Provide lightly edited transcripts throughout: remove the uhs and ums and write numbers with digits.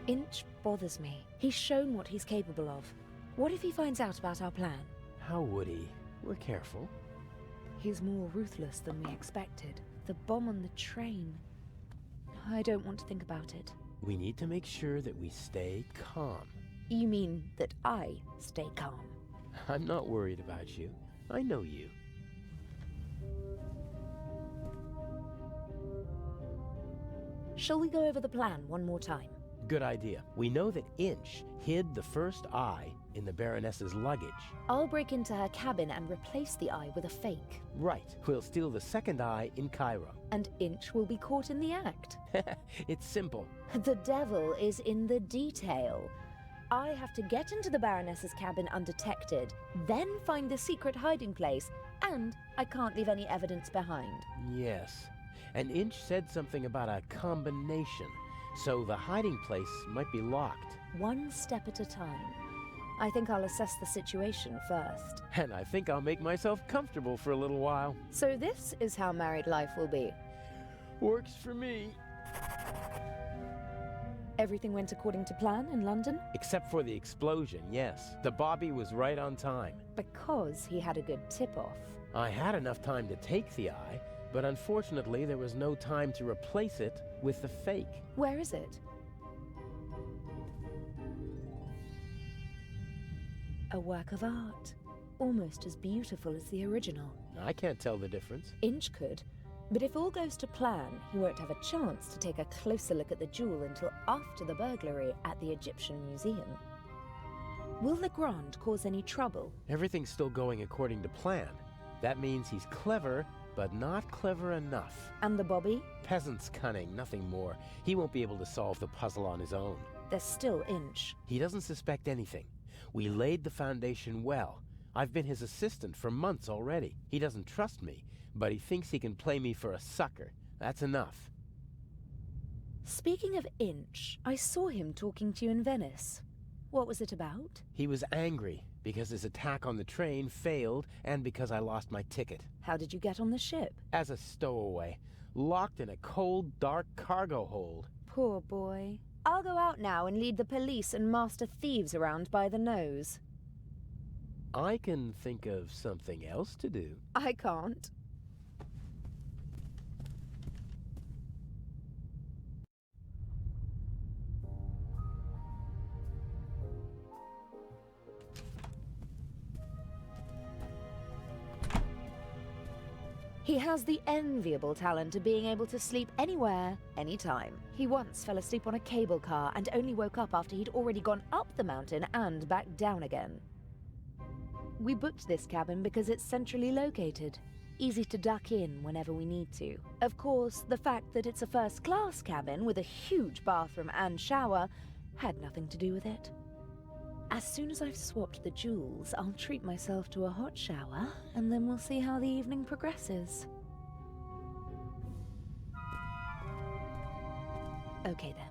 Inch bothers me. He's shown what he's capable of. What if he finds out about our plan? How would he? We're careful. He's more ruthless than we expected. The bomb on the train. I don't want to think about it. We need to make sure that we stay calm. You mean that I stay calm? I'm not worried about you. I know you. Shall we go over the plan one more time? Good idea. We know that Inch hid the first eye in the Baroness's luggage. I'll break into her cabin and replace the eye with a fake. Right. We'll steal the second eye in Cairo. And Inch will be caught in the act. It's simple. The devil is in the detail. I have to get into the Baroness's cabin undetected, then find the secret hiding place, and I can't leave any evidence behind. Yes. And Inch said something about a combination, so the hiding place might be locked. One step at a time. I think I'll assess the situation first. And I think I'll make myself comfortable for a little while. So this is how married life will be. Works for me. Everything went according to plan in London? Except for the explosion, yes. The Bobby was right on time. Because he had a good tip-off. I had enough time to take the eye, but unfortunately there was no time to replace it with the fake. Where is it? A work of art. Almost as beautiful as the original. I can't tell the difference. Inch could. But if all goes to plan, he won't have a chance to take a closer look at the jewel until after the burglary at the Egyptian Museum. Will Legrand cause any trouble? Everything's still going according to plan. That means he's clever, but not clever enough. And the Bobby? Peasant's cunning, nothing more. He won't be able to solve the puzzle on his own. There's still Inch. He doesn't suspect anything. We laid the foundation well. I've been his assistant for months already. He doesn't trust me, but he thinks he can play me for a sucker. That's enough. Speaking of Inch, I saw him talking to you in Venice. What was it about? He was angry because his attack on the train failed and because I lost my ticket. How did you get on the ship? As a stowaway, locked in a cold, dark cargo hold. Poor boy. I'll go out now and lead the police and master thieves around by the nose. I can think of something else to do. I can't. He has the enviable talent of being able to sleep anywhere, anytime. He once fell asleep on a cable car and only woke up after he'd already gone up the mountain and back down again. We booked this cabin because it's centrally located. Easy to duck in whenever we need to. Of course, the fact that it's a first-class cabin with a huge bathroom and shower had nothing to do with it. As soon as I've swapped the jewels, I'll treat myself to a hot shower, and then we'll see how the evening progresses. Okay then.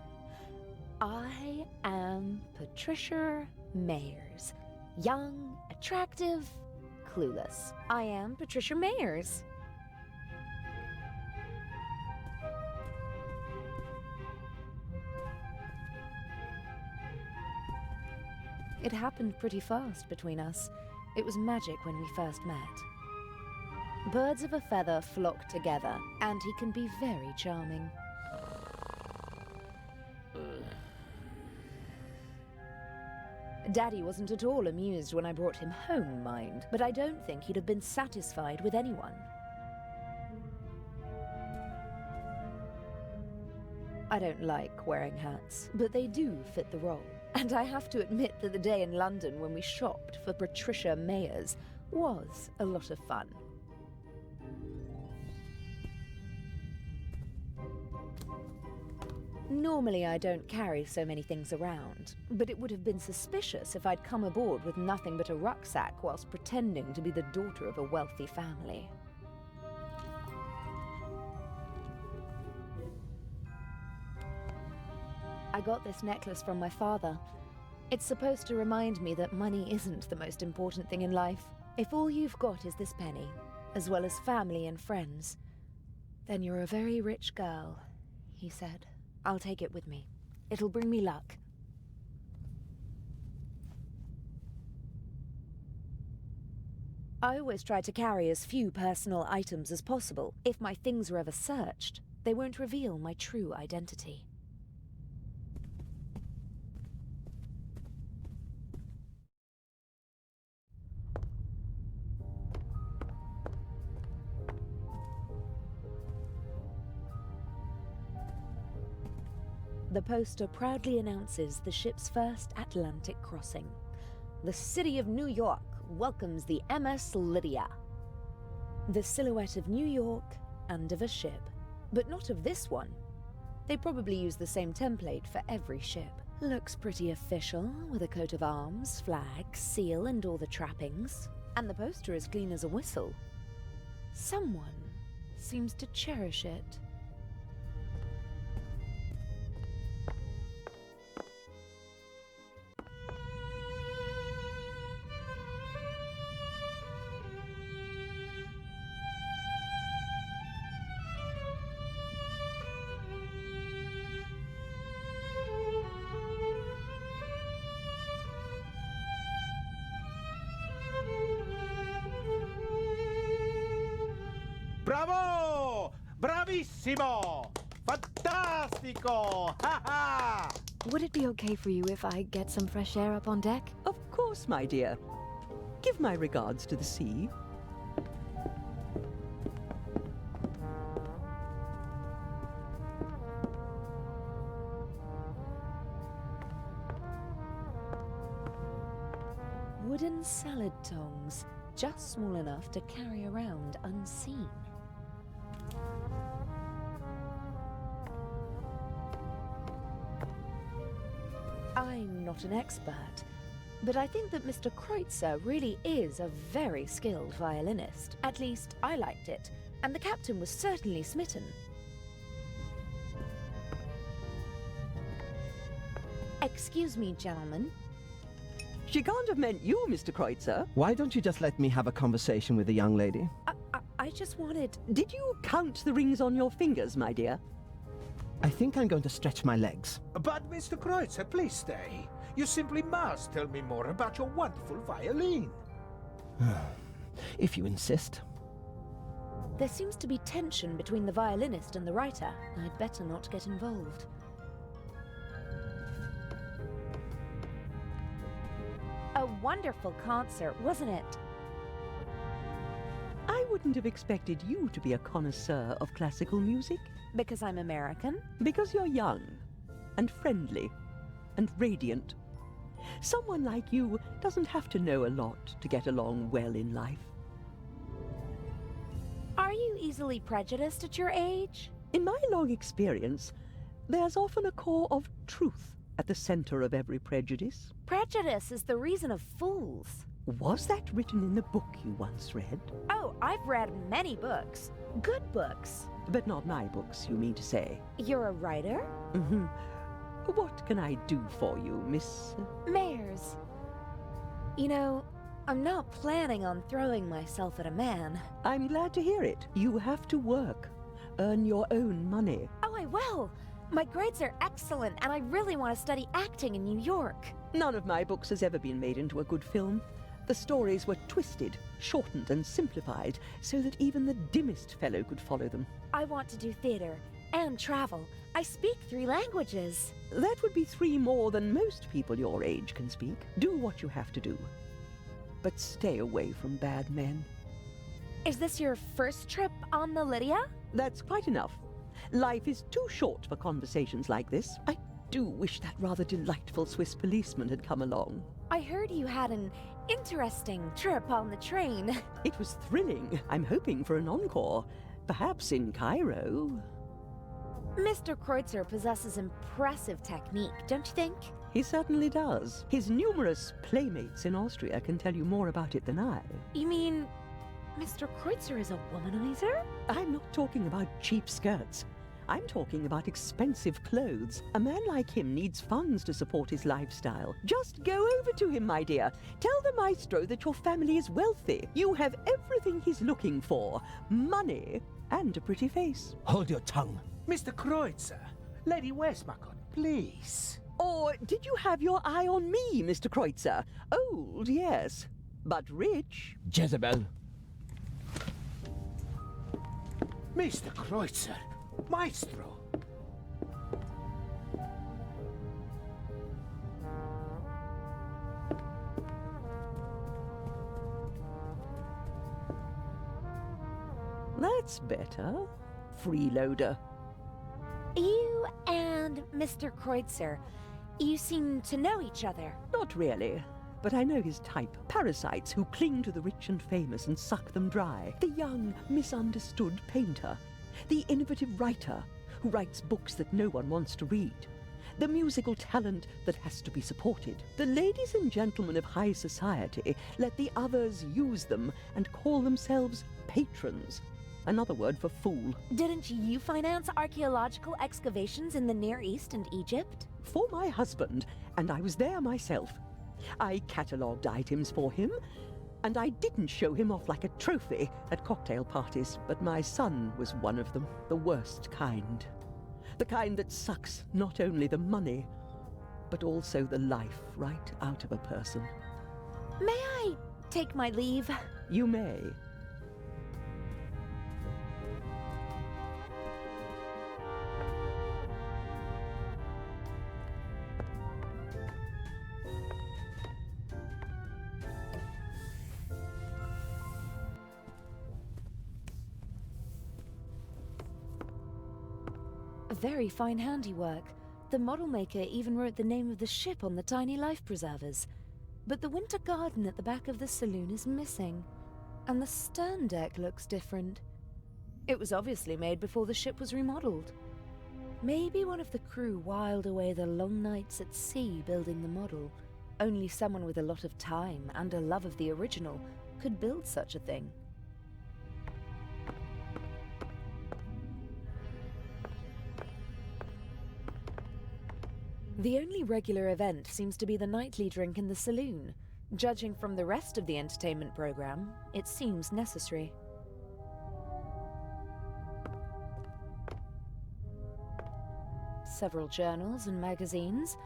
I am Patricia Mayers. Young, attractive, clueless. I am Patricia Mayers. It happened pretty fast between us. It was magic when we first met. Birds of a feather flock together, and he can be very charming. Daddy wasn't at all amused when I brought him home, mind, but I don't think he'd have been satisfied with anyone. I don't like wearing hats, but they do fit the role. And I have to admit that the day in London when we shopped for Patricia Mayers was a lot of fun. Normally I don't carry so many things around, but it would have been suspicious if I'd come aboard with nothing but a rucksack whilst pretending to be the daughter of a wealthy family. I got this necklace from my father. It's supposed to remind me that money isn't the most important thing in life. If all you've got is this penny, as well as family and friends, then you're a very rich girl, he said. I'll take it with me. It'll bring me luck. I always try to carry as few personal items as possible. If my things are ever searched, they won't reveal my true identity. The poster proudly announces the ship's first Atlantic crossing. The city of New York welcomes the MS Lydia. The silhouette of New York and of a ship, but not of this one. They probably use the same template for every ship. Looks pretty official, with a coat of arms, flag, seal, and all the trappings. And the poster is clean as a whistle. Someone seems to cherish it. Bravo! Bravissimo! Fantastico! Ha ha! Would it be okay for you if I get some fresh air up on deck? Of course, my dear. Give my regards to the sea. Wooden salad tongs, just small enough to carry around unseen. I'm not an expert, but I think that Mr. Kreutzer really is a very skilled violinist. At least, I liked it, and the captain was certainly smitten. Excuse me, gentlemen. She can't have meant you, Mr. Kreutzer. Why don't you just let me have a conversation with the young lady? I just wanted... Did you count the rings on your fingers, my dear? I think I'm going to stretch my legs. But, Mr. Kreutzer, please stay. You simply must tell me more about your wonderful violin. If you insist. There seems to be tension between the violinist and the writer. I'd better not get involved. A wonderful concert, wasn't it? I wouldn't have expected you to be a connoisseur of classical music. Because I'm American? Because you're young, and friendly, and radiant. Someone like you doesn't have to know a lot to get along well in life. Are you easily prejudiced at your age? In my long experience, there's often a core of truth at the center of every prejudice. Prejudice is the reason of fools. Was that written in the book you once read? Oh, I've read many books. Good books. But not my books, you mean to say? You're a writer? Mm-hmm. What can I do for you, Miss... Mayers. You know, I'm not planning on throwing myself at a man. I'm glad to hear it. You have to work. Earn your own money. Oh, I will. My grades are excellent, and I really want to study acting in New York. None of my books has ever been made into a good film. The stories were twisted, shortened, and simplified so that even the dimmest fellow could follow them. I want to do theater and travel. I speak 3 languages. That would be 3 more than most people your age can speak. Do what you have to do. But stay away from bad men. Is this your first trip on the Lydia? That's quite enough. Life is too short for conversations like this. I do wish that rather delightful Swiss policeman had come along. I heard you had an interesting trip on the train. It was thrilling. I'm hoping for an encore. Perhaps in Cairo. Mr. Kreutzer possesses impressive technique, don't you think? He certainly does. His numerous playmates in Austria can tell you more about it than I. You mean Mr. Kreutzer is a womanizer? I'm not talking about cheap skirts. I'm talking about expensive clothes. A man like him needs funds to support his lifestyle. Just go over to him, my dear. Tell the maestro that your family is wealthy. You have everything he's looking for. Money and a pretty face. Hold your tongue. Mr. Kreutzer, Lady Westmacott, please. Or did you have your eye on me, Mr. Kreutzer? Old, yes. but rich. Jezebel. Mr. Kreutzer, Maestro. That's better. Freeloader. You and Mr. Kreutzer, you seem to know each other. Not really, but I know his type. Parasites who cling to the rich and famous and suck them dry. The young, misunderstood painter. The innovative writer who writes books that no one wants to read. The musical talent that has to be supported. The ladies and gentlemen of high society let the others use them and call themselves patrons. Another word for fool. Didn't you finance archaeological excavations in the Near East and Egypt? For my husband, and I was there myself. I catalogued items for him, and I didn't show him off like a trophy at cocktail parties, but my son was one of them, the worst kind. The kind that sucks not only the money, but also the life right out of a person. May I take my leave? You may. Very fine handiwork. The model maker even wrote the name of the ship on the tiny life preservers. But the winter garden at the back of the saloon is missing, and the stern deck looks different. It was obviously made before the ship was remodeled. Maybe one of the crew whiled away the long nights at sea building the model. Only someone with a lot of time and a love of the original could build such a thing. The only regular event seems to be the nightly drink in the saloon. Judging from the rest of the entertainment program, it seems necessary. Several journals and magazines.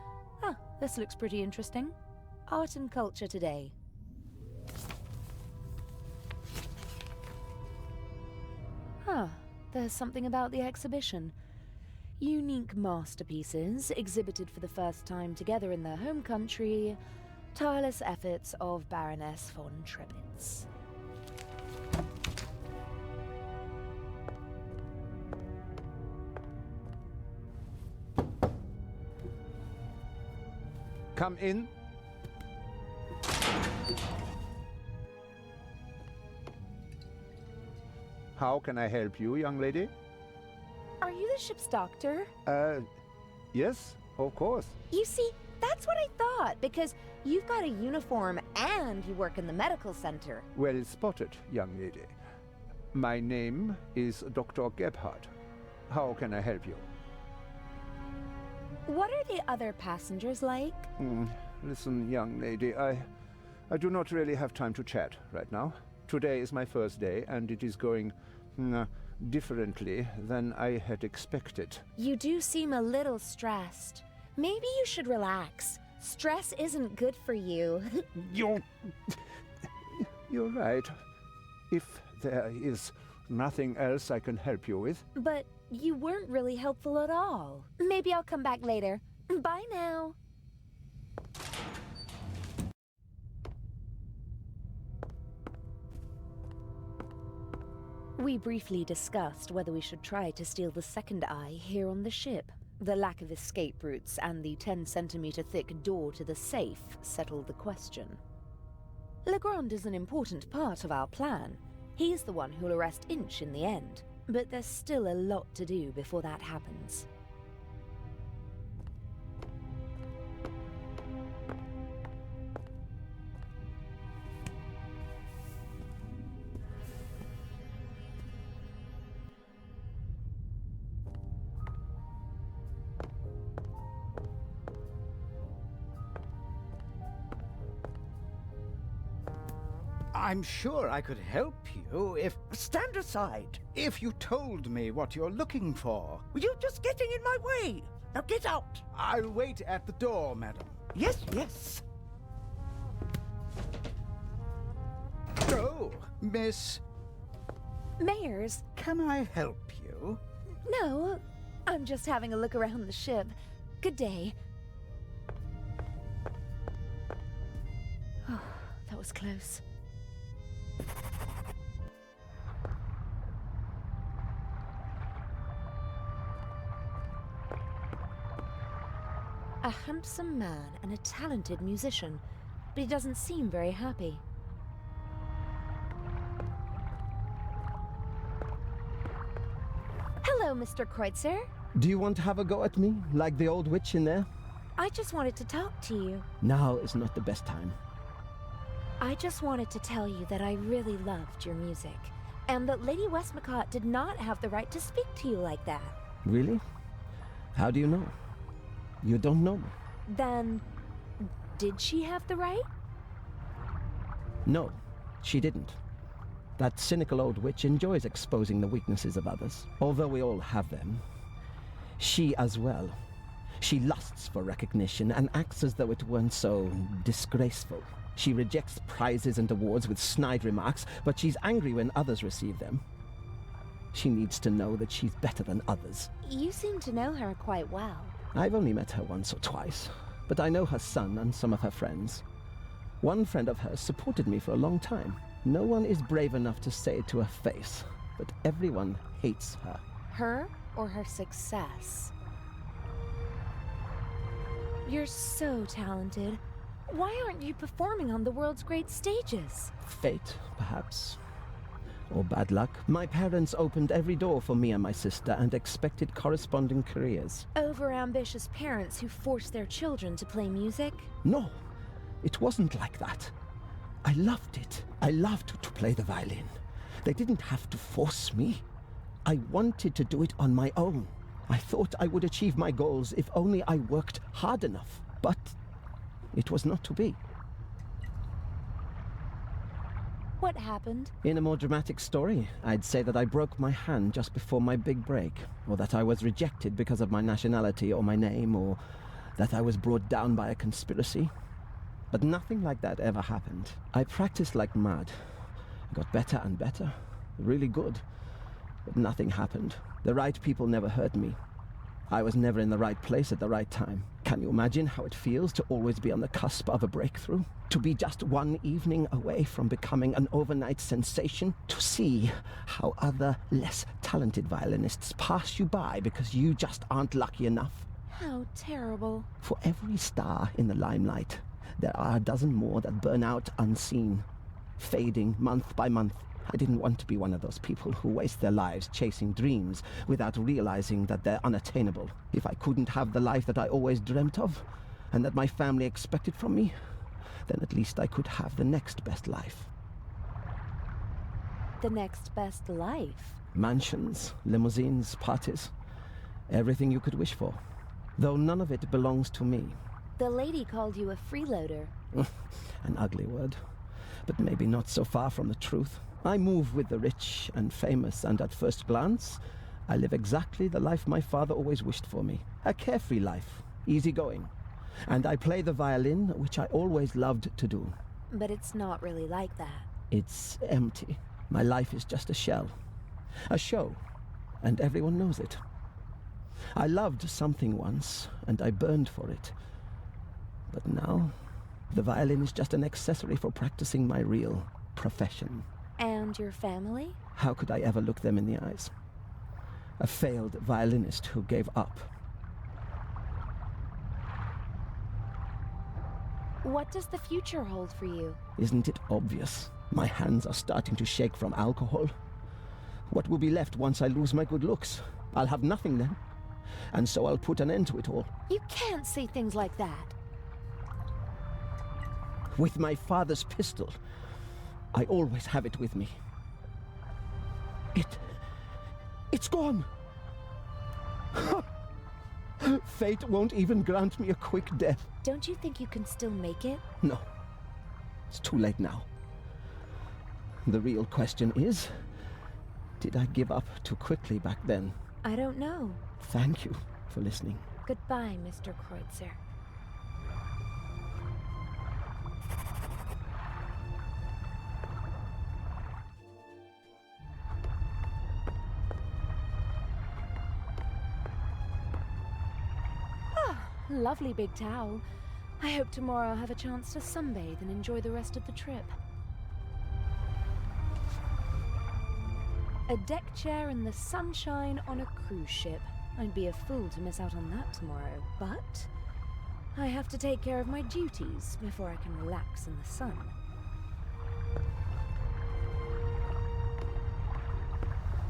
Ah, this looks pretty interesting. Art and Culture Today. Huh, there's something about the exhibition. Unique masterpieces, exhibited for the first time together in their home country, tireless efforts of Baroness von Trebitz. Come in. How can I help you, young lady? Are you the ship's doctor? Yes, of course. You see, that's what I thought, because you've got a uniform and you work in the medical center. Well spotted, young lady. My name is Dr. Gebhardt. How can I help you? What are the other passengers like? Listen, young lady, I do not really have time to chat right now. Today is my first day, and it is going differently than I had expected. You do seem a little stressed. Maybe you should relax. Stress isn't good for you. You're right. If there is nothing else I can help you with. But you weren't really helpful at all. Maybe I'll come back later. Bye now. We briefly discussed whether we should try to steal the second eye here on the ship. The lack of escape routes and the 10-centimeter thick door to the safe settled the question. Legrand is an important part of our plan. He's the one who'll arrest Inch in the end, but there's still a lot to do before that happens. I'm sure I could help you if... Stand aside! If you told me what you're looking for. You're just getting in my way! Now get out! I'll wait at the door, madam. Yes, yes. Oh, Miss... Mayors? Can I help you? No, I'm just having a look around the ship. Good day. Oh, that was close. A handsome man and a talented musician, but he doesn't seem very happy. Hello, Mr. Kreutzer. Do you want to have a go at me, like the old witch in there? I just wanted to talk to you. Now is not the best time. I just wanted to tell you that I really loved your music, and that Lady Westmacott did not have the right to speak to you like that. Really? How do you know? You don't know me. Then, did she have the right? No, she didn't. That cynical old witch enjoys exposing the weaknesses of others, although we all have them. She as well. She lusts for recognition and acts as though it weren't so disgraceful. She rejects prizes and awards with snide remarks, but she's angry when others receive them. She needs to know that she's better than others. You seem to know her quite well. I've only met her once or twice, but I know her son and some of her friends. One friend of hers supported me for a long time. No one is brave enough to say it to her face, but everyone hates her. Her or her success? You're so talented. Why aren't you performing on the world's great stages? Fate, perhaps. Or bad luck. My parents opened every door for me and my sister and expected corresponding careers. Overambitious parents who force their children to play music? No, it wasn't like that. I loved it. I loved to play the violin. They didn't have to force me. I wanted to do it on my own. I thought I would achieve my goals if only I worked hard enough. But it was not to be. What happened? In a more dramatic story, I'd say that I broke my hand just before my big break, or that I was rejected because of my nationality or my name, or that I was brought down by a conspiracy. But nothing like that ever happened. I practiced like mad. I got better and better. Really good. But nothing happened. The right people never heard me. I was never in the right place at the right time. Can you imagine how it feels to always be on the cusp of a breakthrough? To be just one evening away from becoming an overnight sensation? To see how other, less talented violinists pass you by because you just aren't lucky enough? How terrible. For every star in the limelight, there are a dozen more that burn out unseen, fading month by month. I didn't want to be one of those people who waste their lives chasing dreams without realizing that they're unattainable. If I couldn't have the life that I always dreamt of, and that my family expected from me, then at least I could have the next best life. The next best life? Mansions, limousines, parties. Everything you could wish for. Though none of it belongs to me. The lady called you a freeloader. An ugly word, but maybe not so far from the truth. I move with the rich and famous, and at first glance, I live exactly the life my father always wished for me. A carefree life, easygoing. And I play the violin, which I always loved to do. But it's not really like that. It's empty. My life is just a shell. A show, and everyone knows it. I loved something once, and I burned for it. But now, the violin is just an accessory for practicing my real profession. And your family? How could I ever look them in the eyes? A failed violinist who gave up. What does the future hold for you? Isn't it obvious? My hands are starting to shake from alcohol. What will be left once I lose my good looks? I'll have nothing then. And so I'll put an end to it all. You can't say things like that. With my father's pistol, I always have it with me. It's gone! Fate won't even grant me a quick death. Don't you think you can still make it? No. It's too late now. The real question is, did I give up too quickly back then? I don't know. Thank you for listening. Goodbye, Mr. Kreutzer. Lovely big towel. I hope tomorrow I'll have a chance to sunbathe and enjoy the rest of the trip. A deck chair in the sunshine on a cruise ship. I'd be a fool to miss out on that tomorrow, but I have to take care of my duties before I can relax in the sun.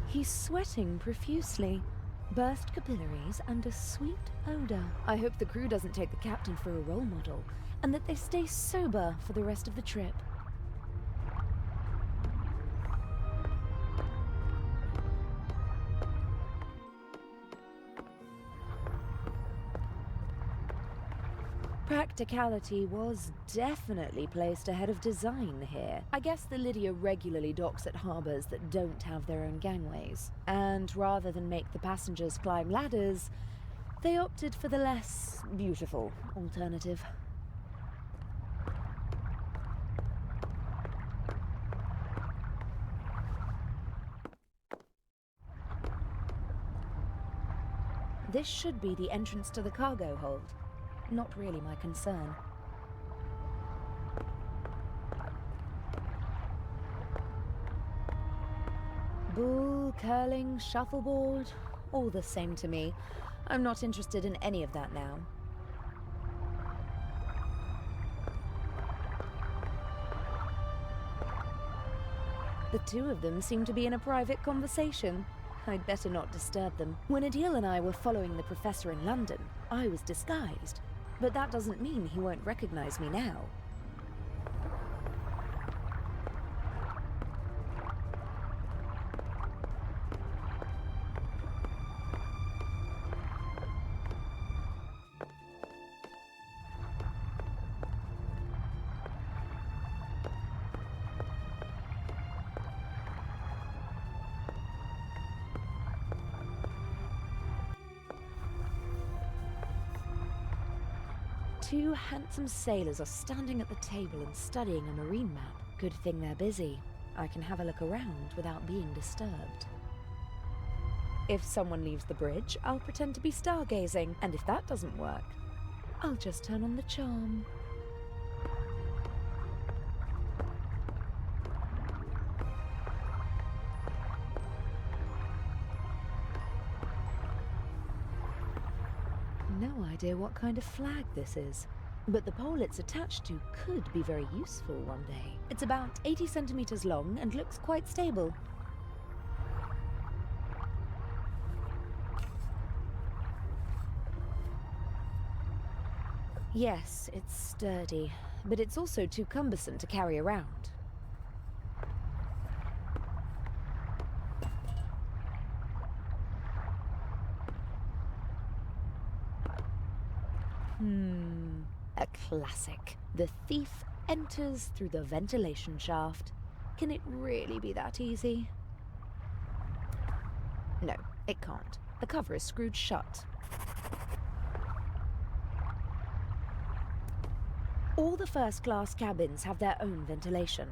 He's sweating profusely, burst capillaries, and a sweet odor. I hope the crew doesn't take the captain for a role model, and that they stay sober for the rest of the trip. Practicality was definitely placed ahead of design here. I guess the Lydia regularly docks at harbours that don't have their own gangways. And rather than make the passengers climb ladders, they opted for the less beautiful alternative. This should be the entrance to the cargo hold. Not really my concern. Bull, curling, shuffleboard, all the same to me. I'm not interested in any of that now. The two of them seem to be in a private conversation. I'd better not disturb them. When Adil and I were following the professor in London, I was disguised. But that doesn't mean he won't recognize me now. Two handsome sailors are standing at the table and studying a marine map. Good thing they're busy. I can have a look around without being disturbed. If someone leaves the bridge, I'll pretend to be stargazing, and if that doesn't work, I'll just turn on the charm. No idea what kind of flag this is, but the pole it's attached to could be very useful one day. It's about 80 centimeters long and looks quite stable. Yes, it's sturdy, but it's also too cumbersome to carry around. A classic. The thief enters through the ventilation shaft. Can it really be that easy? No, it can't. The cover is screwed shut. All the first-class cabins have their own ventilation.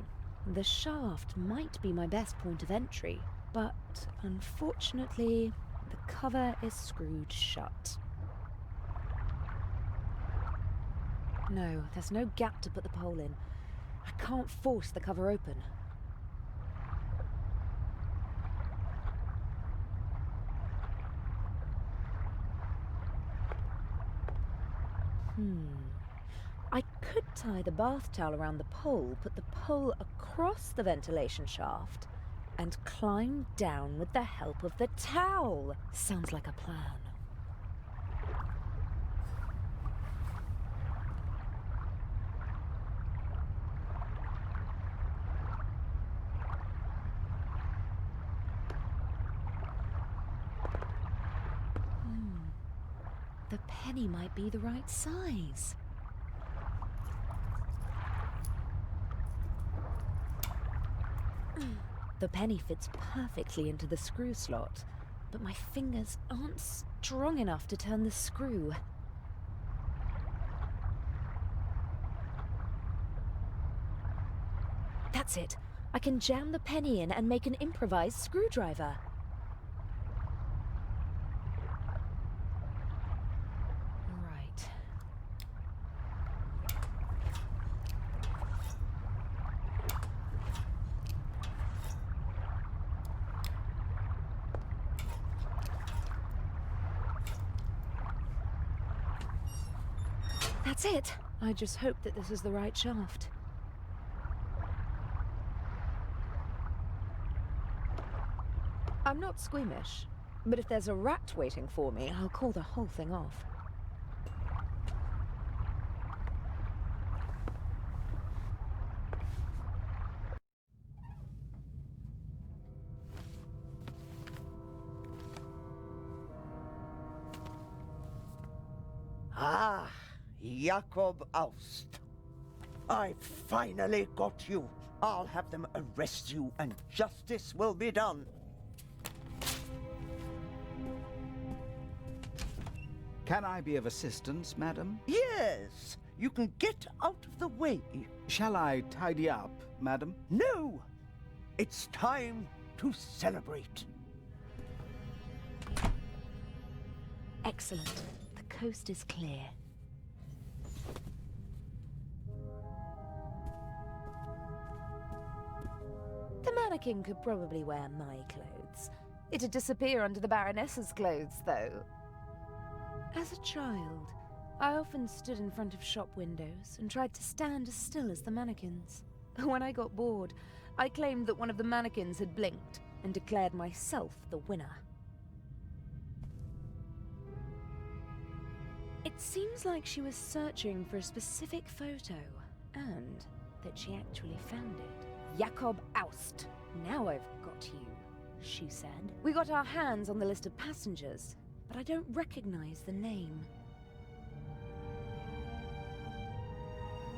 The shaft might be my best point of entry, but unfortunately, the cover is screwed shut. No, there's no gap to put the pole in. I can't force the cover open. I could tie the bath towel around the pole, put the pole across the ventilation shaft, and climb down with the help of the towel. Sounds like a plan. The penny might be the right size. The penny fits perfectly into the screw slot, but my fingers aren't strong enough to turn the screw. That's it. I can jam the penny in and make an improvised screwdriver. Right. That's it. I just hope that this is the right shaft. I'm not squeamish, but if there's a rat waiting for me, I'll call the whole thing off. Ah, Jakob Aust. I finally got you. I'll have them arrest you and justice will be done. Can I be of assistance, madam? Yes, you can get out of the way. Shall I tidy up, madam? No, it's time to celebrate. Excellent. The coast is clear. The mannequin could probably wear my clothes. It'd disappear under the Baroness's clothes, though. As a child, I often stood in front of shop windows and tried to stand as still as the mannequins. When I got bored, I claimed that one of the mannequins had blinked and declared myself the winner. It seems like she was searching for a specific photo, and that she actually found it. Jakob Aust. Now I've got you, she said. We got our hands on the list of passengers, but I don't recognize the name.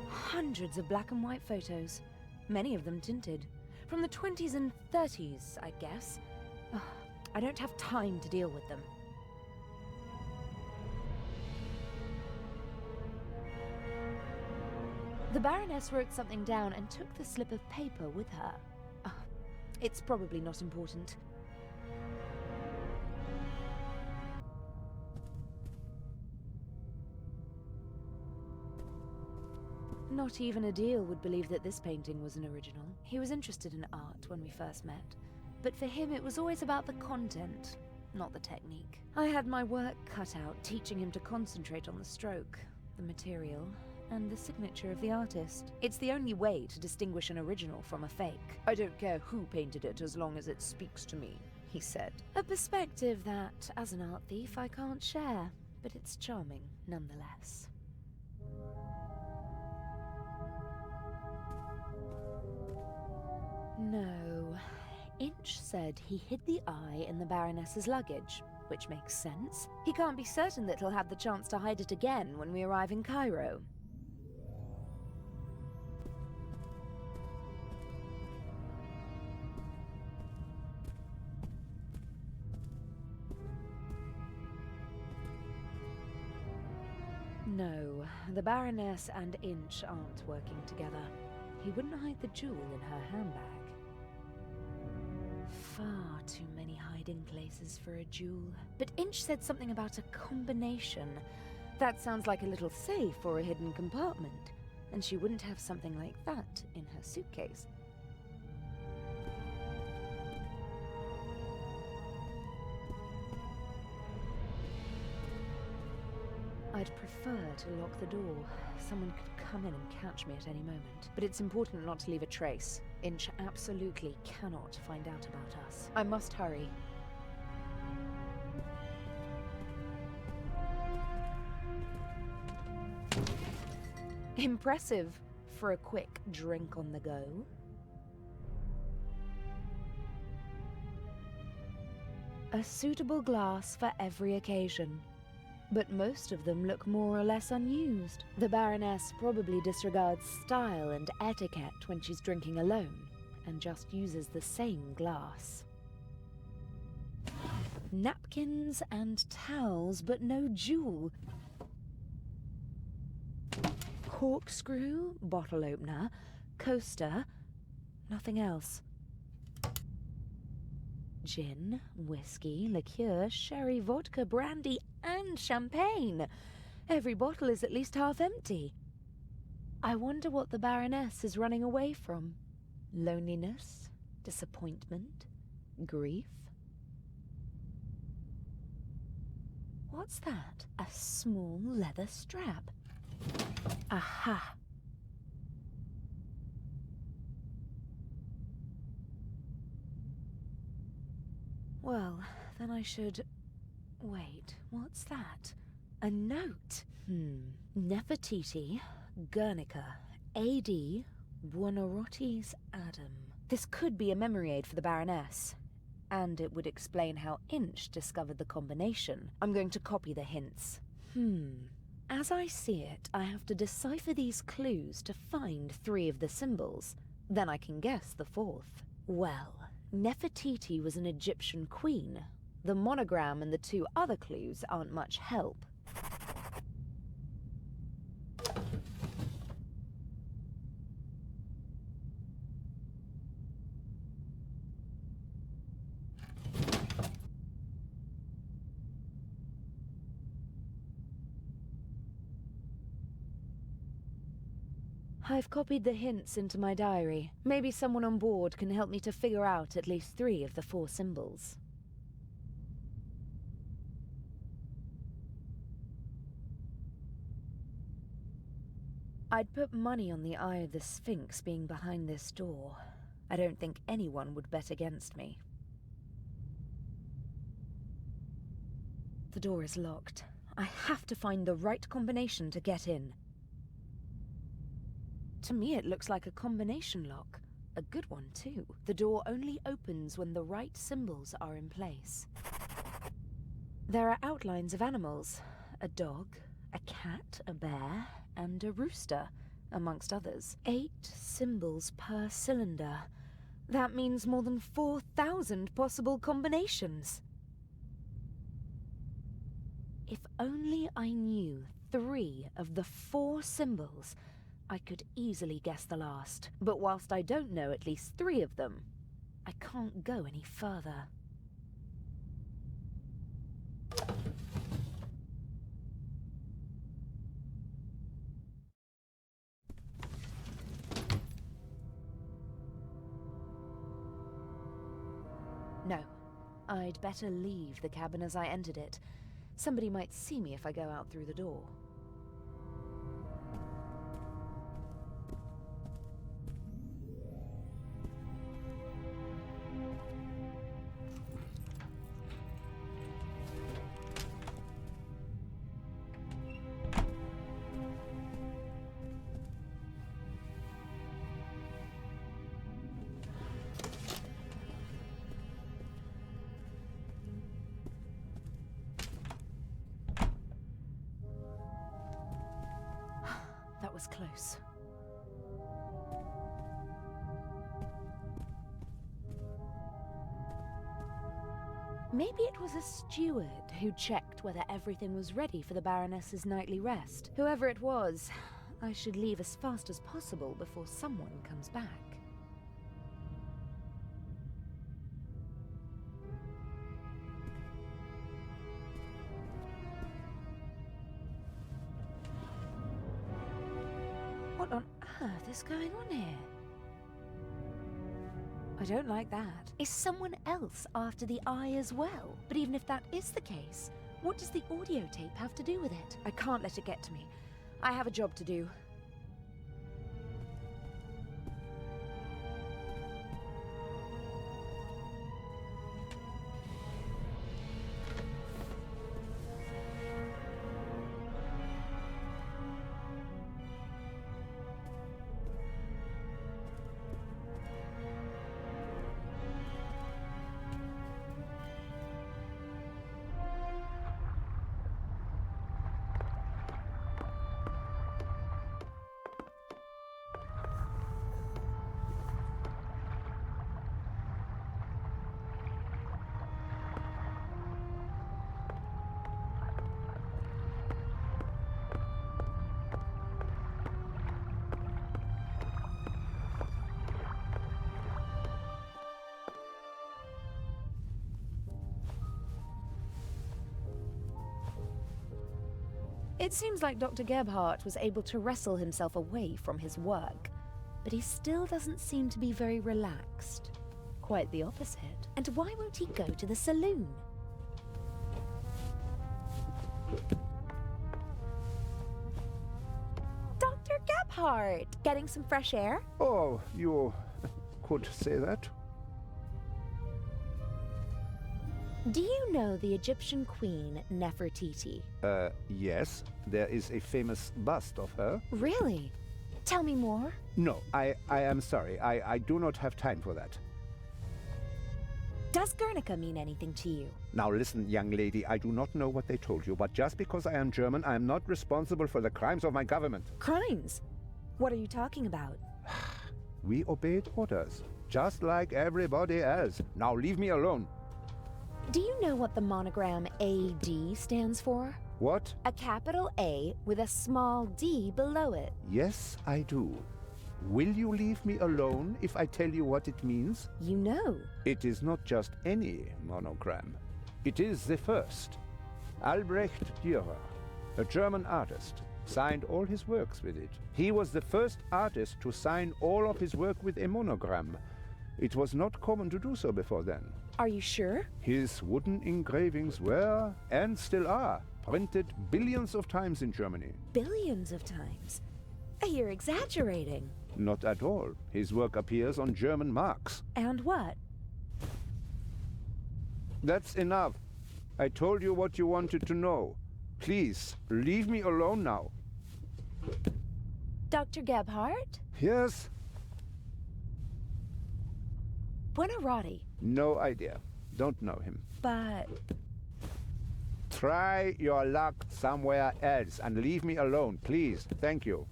Hundreds of black and white photos, many of them tinted. From the 20s and 30s, I guess. Ugh, I don't have time to deal with them. The Baroness wrote something down and took the slip of paper with her. It's probably not important. Not even Adil would believe that this painting was an original. He was interested in art when we first met, but for him it was always about the content, not the technique. I had my work cut out teaching him to concentrate on the stroke, the material, and the signature of the artist. It's the only way to distinguish an original from a fake. I don't care who painted it as long as it speaks to me, he said. A perspective that, as an art thief, I can't share, but it's charming nonetheless. No. Inch said he hid the eye in the Baroness's luggage, which makes sense. He can't be certain that he'll have the chance to hide it again when we arrive in Cairo. No, the Baroness and Inch aren't working together. He wouldn't hide the jewel in her handbag. Far too many hiding places for a jewel. But Inch said something about a combination. That sounds like a little safe or a hidden compartment, and she wouldn't have something like that in her suitcase. I'd prefer to lock the door. Someone could come in and catch me at any moment. But it's important not to leave a trace. Inch absolutely cannot find out about us. I must hurry. Impressive for a quick drink on the go. A suitable glass for every occasion. But most of them look more or less unused. The Baroness probably disregards style and etiquette when she's drinking alone, and just uses the same glass. Napkins and towels, but no jewel. Corkscrew, bottle opener, coaster, nothing else. Gin, whiskey, liqueur, sherry, vodka, brandy, and champagne. Every bottle is at least half empty. I wonder what the Baroness is running away from. Loneliness? Disappointment? Grief? What's that? A small leather strap. Aha. Well, then I should... Wait, what's that? A note. Nefertiti, Guernica, A.D., Buonarroti's Adam. This could be a memory aid for the Baroness. And it would explain how Inch discovered the combination. I'm going to copy the hints. As I see it, I have to decipher these clues to find 3 of the symbols. Then I can guess the 4th. Well, Nefertiti was an Egyptian queen. The monogram and the 2 other clues aren't much help. I've copied the hints into my diary. Maybe someone on board can help me to figure out at least 3 of the 4 symbols. I'd put money on the Eye of the Sphinx being behind this door. I don't think anyone would bet against me. The door is locked. I have to find the right combination to get in. To me, it looks like a combination lock. A good one, too. The door only opens when the right symbols are in place. There are outlines of animals. A dog, a cat, a bear, and a rooster, amongst others. 8 symbols per cylinder. That means more than 4,000 possible combinations. If only I knew 3 of the 4 symbols, I could easily guess the last. But whilst I don't know at least 3 of them, I can't go any further. No. I'd better leave the cabin as I entered it. Somebody might see me if I go out through the door. That was close. Maybe it was a steward who checked whether everything was ready for the Baroness's nightly rest. Whoever it was, I should leave as fast as possible before someone comes back. What on earth is going on here? I don't like that. Is someone else after the eye as well? But even if that is the case, what does the audio tape have to do with it? I can't let it get to me. I have a job to do. It seems like Dr. Gebhardt was able to wrestle himself away from his work, but he still doesn't seem to be very relaxed. Quite the opposite. And why won't he go to the saloon? Gebhardt! Getting some fresh air? Oh, you could say that. Do you know the Egyptian queen Nefertiti? Yes. There is a famous bust of her. Really? Tell me more. No, I am sorry. I do not have time for that. Does Guernica mean anything to you? Now listen, young lady, I do not know what they told you, but just because I am German, I am not responsible for the crimes of my government. Crimes? What are you talking about? We obeyed orders, just like everybody else. Now leave me alone. Do you know what the monogram AD stands for? What? A capital A with a small d below it. Yes, I do. Will you leave me alone if I tell you what it means? You know. It is not just any monogram. It is the first. Albrecht Dürer, a German artist, signed all his works with it. He was the first artist to sign all of his work with a monogram. It was not common to do so before then. Are you sure? His wooden engravings were, and still are, printed billions of times in Germany. Billions of times? You're exaggerating. Not at all. His work appears on German marks. And what? That's enough. I told you what you wanted to know. Please, leave me alone now. Dr. Gebhardt? Yes? Buonarroti. No idea. Don't know him. But Try your luck somewhere else and leave me alone, please. Thank you.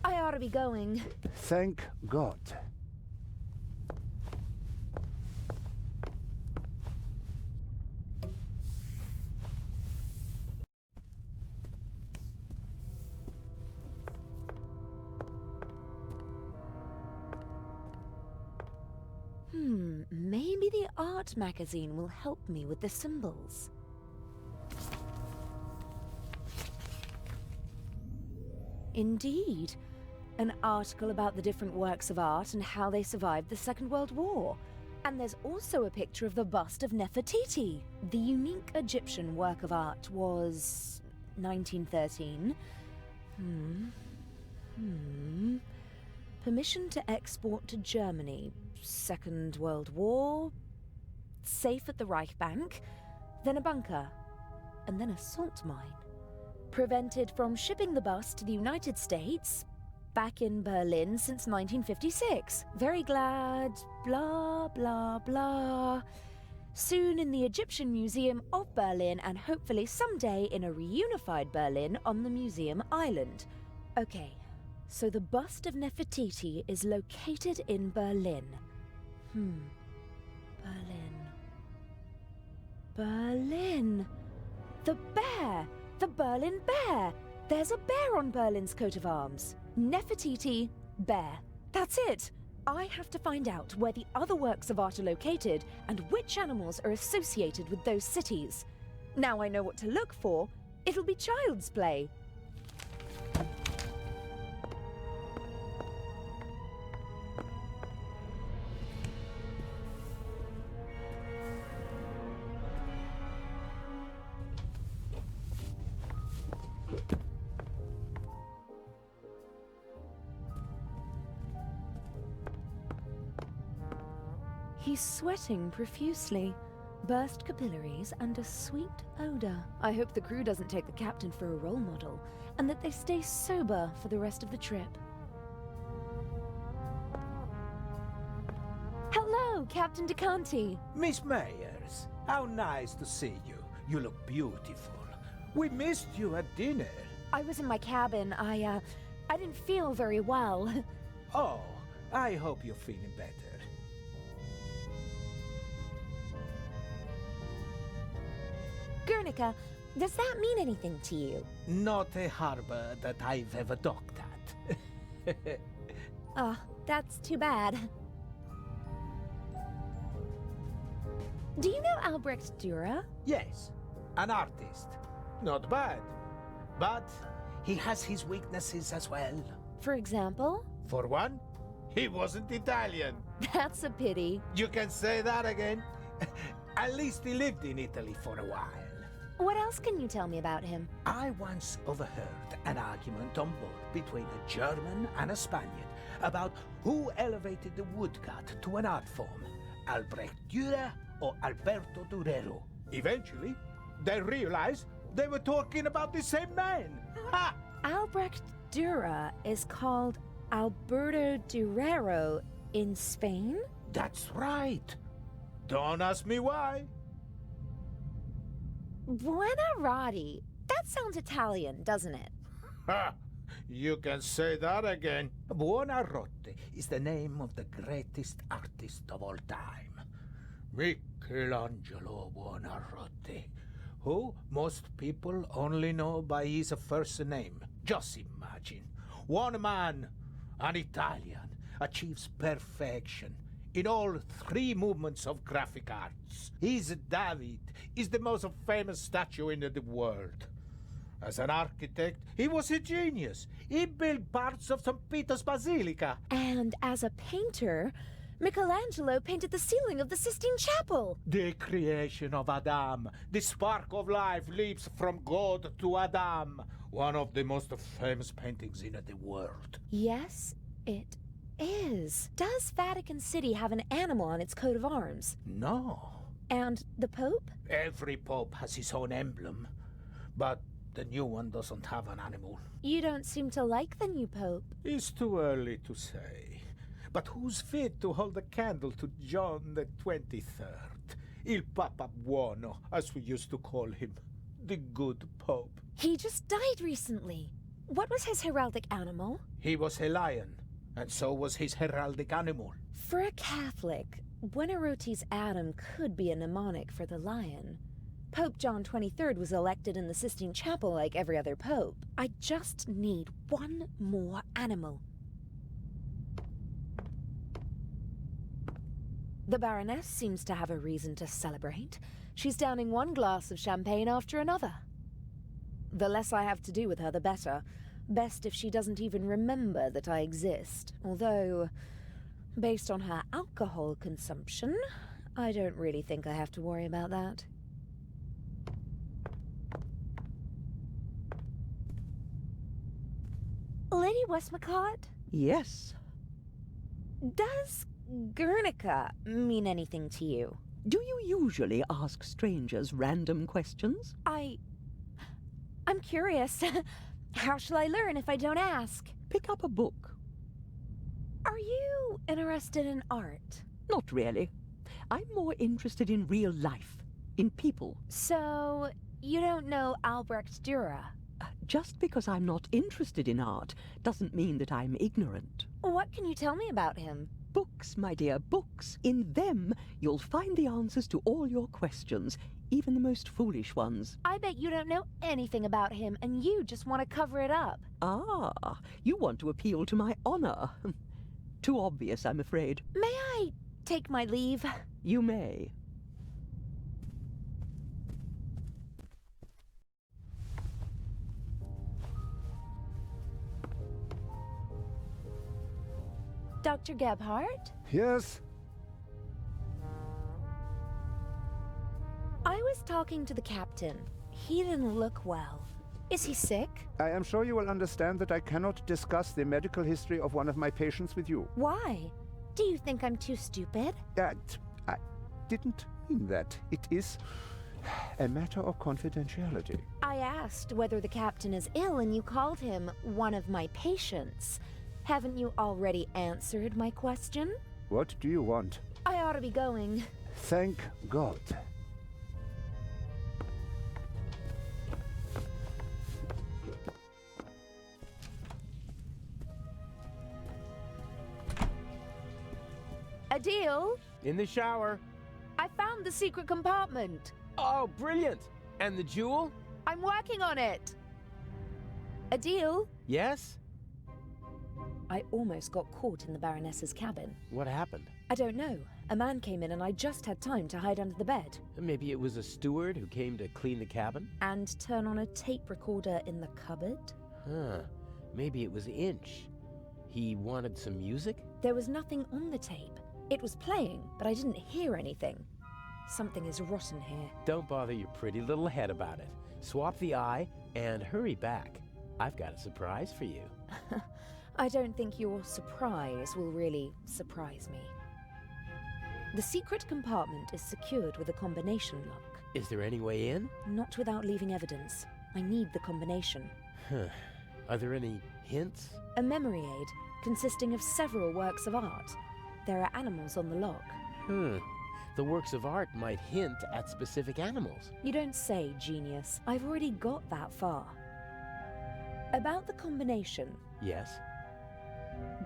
I ought to be going. Thank God. Maybe the art magazine will help me with the symbols. Indeed. An article about the different works of art and how they survived the Second World War. And there's also a picture of the bust of Nefertiti. The unique Egyptian work of art was 1913. Permission to export to Germany. Second World War. Safe at the Reich Bank. Then a bunker. And then a salt mine. Prevented from shipping the bust to the United States. Back in Berlin since 1956. Very glad, blah, blah, blah. Soon in the Egyptian Museum of Berlin and hopefully someday in a reunified Berlin on the Museum Island. Okay, so the bust of Nefertiti is located in Berlin. Berlin. The bear! The Berlin Bear! There's a bear on Berlin's coat of arms. Nefertiti, bear. That's it! I have to find out where the other works of art are located and which animals are associated with those cities. Now I know what to look for. It'll be child's play. He's sweating profusely, burst capillaries and a sweet odor. I hope the crew doesn't take the captain for a role model, and that they stay sober for the rest of the trip. Hello, Captain DeCanti. Miss Meyers, how nice to see you. You look beautiful. We missed you at dinner. I was in my cabin. I didn't feel very well. Oh, I hope you're feeling better. Guernica, does that mean anything to you? Not a harbor that I've ever docked at. Oh, that's too bad. Do you know Albrecht Dürer? Yes, an artist. Not bad. But he has his weaknesses as well. For example? For one, he wasn't Italian. That's a pity. You can say that again. At least he lived in Italy for a while. What else can you tell me about him? I once overheard an argument on board between a German and a Spaniard about who elevated the woodcut to an art form, Albrecht Dürer or Alberto Durero. Eventually, they realized they were talking about the same man. Ha! Albrecht Dürer is called Alberto Durero in Spain? That's right. Don't ask me why. Buonarroti. That sounds Italian, doesn't it? Ha! You can say that again. Buonarroti is the name of the greatest artist of all time, Michelangelo Buonarroti, who most people only know by his first name. Just imagine, one man, an Italian, achieves perfection in all three movements of graphic arts. His David is the most famous statue in the world. As an architect, he was a genius. He built parts of St. Peter's Basilica. And as a painter, Michelangelo painted the ceiling of the Sistine Chapel. The creation of Adam. The spark of life leaps from God to Adam. One of the most famous paintings in the world. Yes, it is. Does Vatican City have an animal on its coat of arms? No. And the Pope? Every pope has his own emblem, but the new one doesn't have an animal. You don't seem to like the new Pope. It's too early to say. But who's fit to hold a candle to John the 23rd? Il Papa Buono, as we used to call him. The good Pope. He just died recently. What was his heraldic animal? He was a lion, and so was his heraldic animal. For a Catholic, Buonarroti's Adam could be a mnemonic for the lion. Pope John XXIII was elected in the Sistine Chapel like every other pope. I just need one more animal. The Baroness seems to have a reason to celebrate. She's downing one glass of champagne after another. The less I have to do with her, the better. Best if she doesn't even remember that I exist. Although, based on her alcohol consumption, I don't really think I have to worry about that. Lady Westmacott? Yes. Does Guernica mean anything to you? Do you usually ask strangers random questions? I'm curious. How shall I learn if I don't ask? Pick up a book. Are you interested in art? Not really. I'm more interested in real life, in people. So, you don't know Albrecht Dürer? Just because I'm not interested in art doesn't mean that I'm ignorant. What can you tell me about him? Books, my dear, books. In them, you'll find the answers to all your questions, even the most foolish ones. I bet you don't know anything about him, and you just want to cover it up. Ah, you want to appeal to my honor. Too obvious, I'm afraid. May I take my leave? You may. Dr. Gebhardt? Yes? I was talking to the captain. He didn't look well. Is he sick? I am sure you will understand that I cannot discuss the medical history of one of my patients with you. Why? Do you think I'm too stupid? I didn't mean that. It is a matter of confidentiality. I asked whether the captain is ill and you called him one of my patients. Haven't you already answered my question? What do you want? I ought to be going. Thank God. Adil, In the shower. I found the secret compartment. Oh, brilliant! And the jewel? I'm working on it. Adil? Yes? I almost got caught in the Baroness's cabin. What happened? I don't know. A man came in and I just had time to hide under the bed. Maybe it was a steward who came to clean the cabin? And turn on a tape recorder in the cupboard. Huh. Maybe it was Inch. He wanted some music? There was nothing on the tape. It was playing, but I didn't hear anything. Something is rotten here. Don't bother your pretty little head about it. Swap the eye and hurry back. I've got a surprise for you. I don't think your surprise will really surprise me. The secret compartment is secured with a combination lock. Is there any way in? Not without leaving evidence. I need the combination. Are there any hints? A memory aid consisting of several works of art. There are animals on the lock. The works of art might hint at specific animals. You don't say, genius. I've already got that far. About the combination. Yes?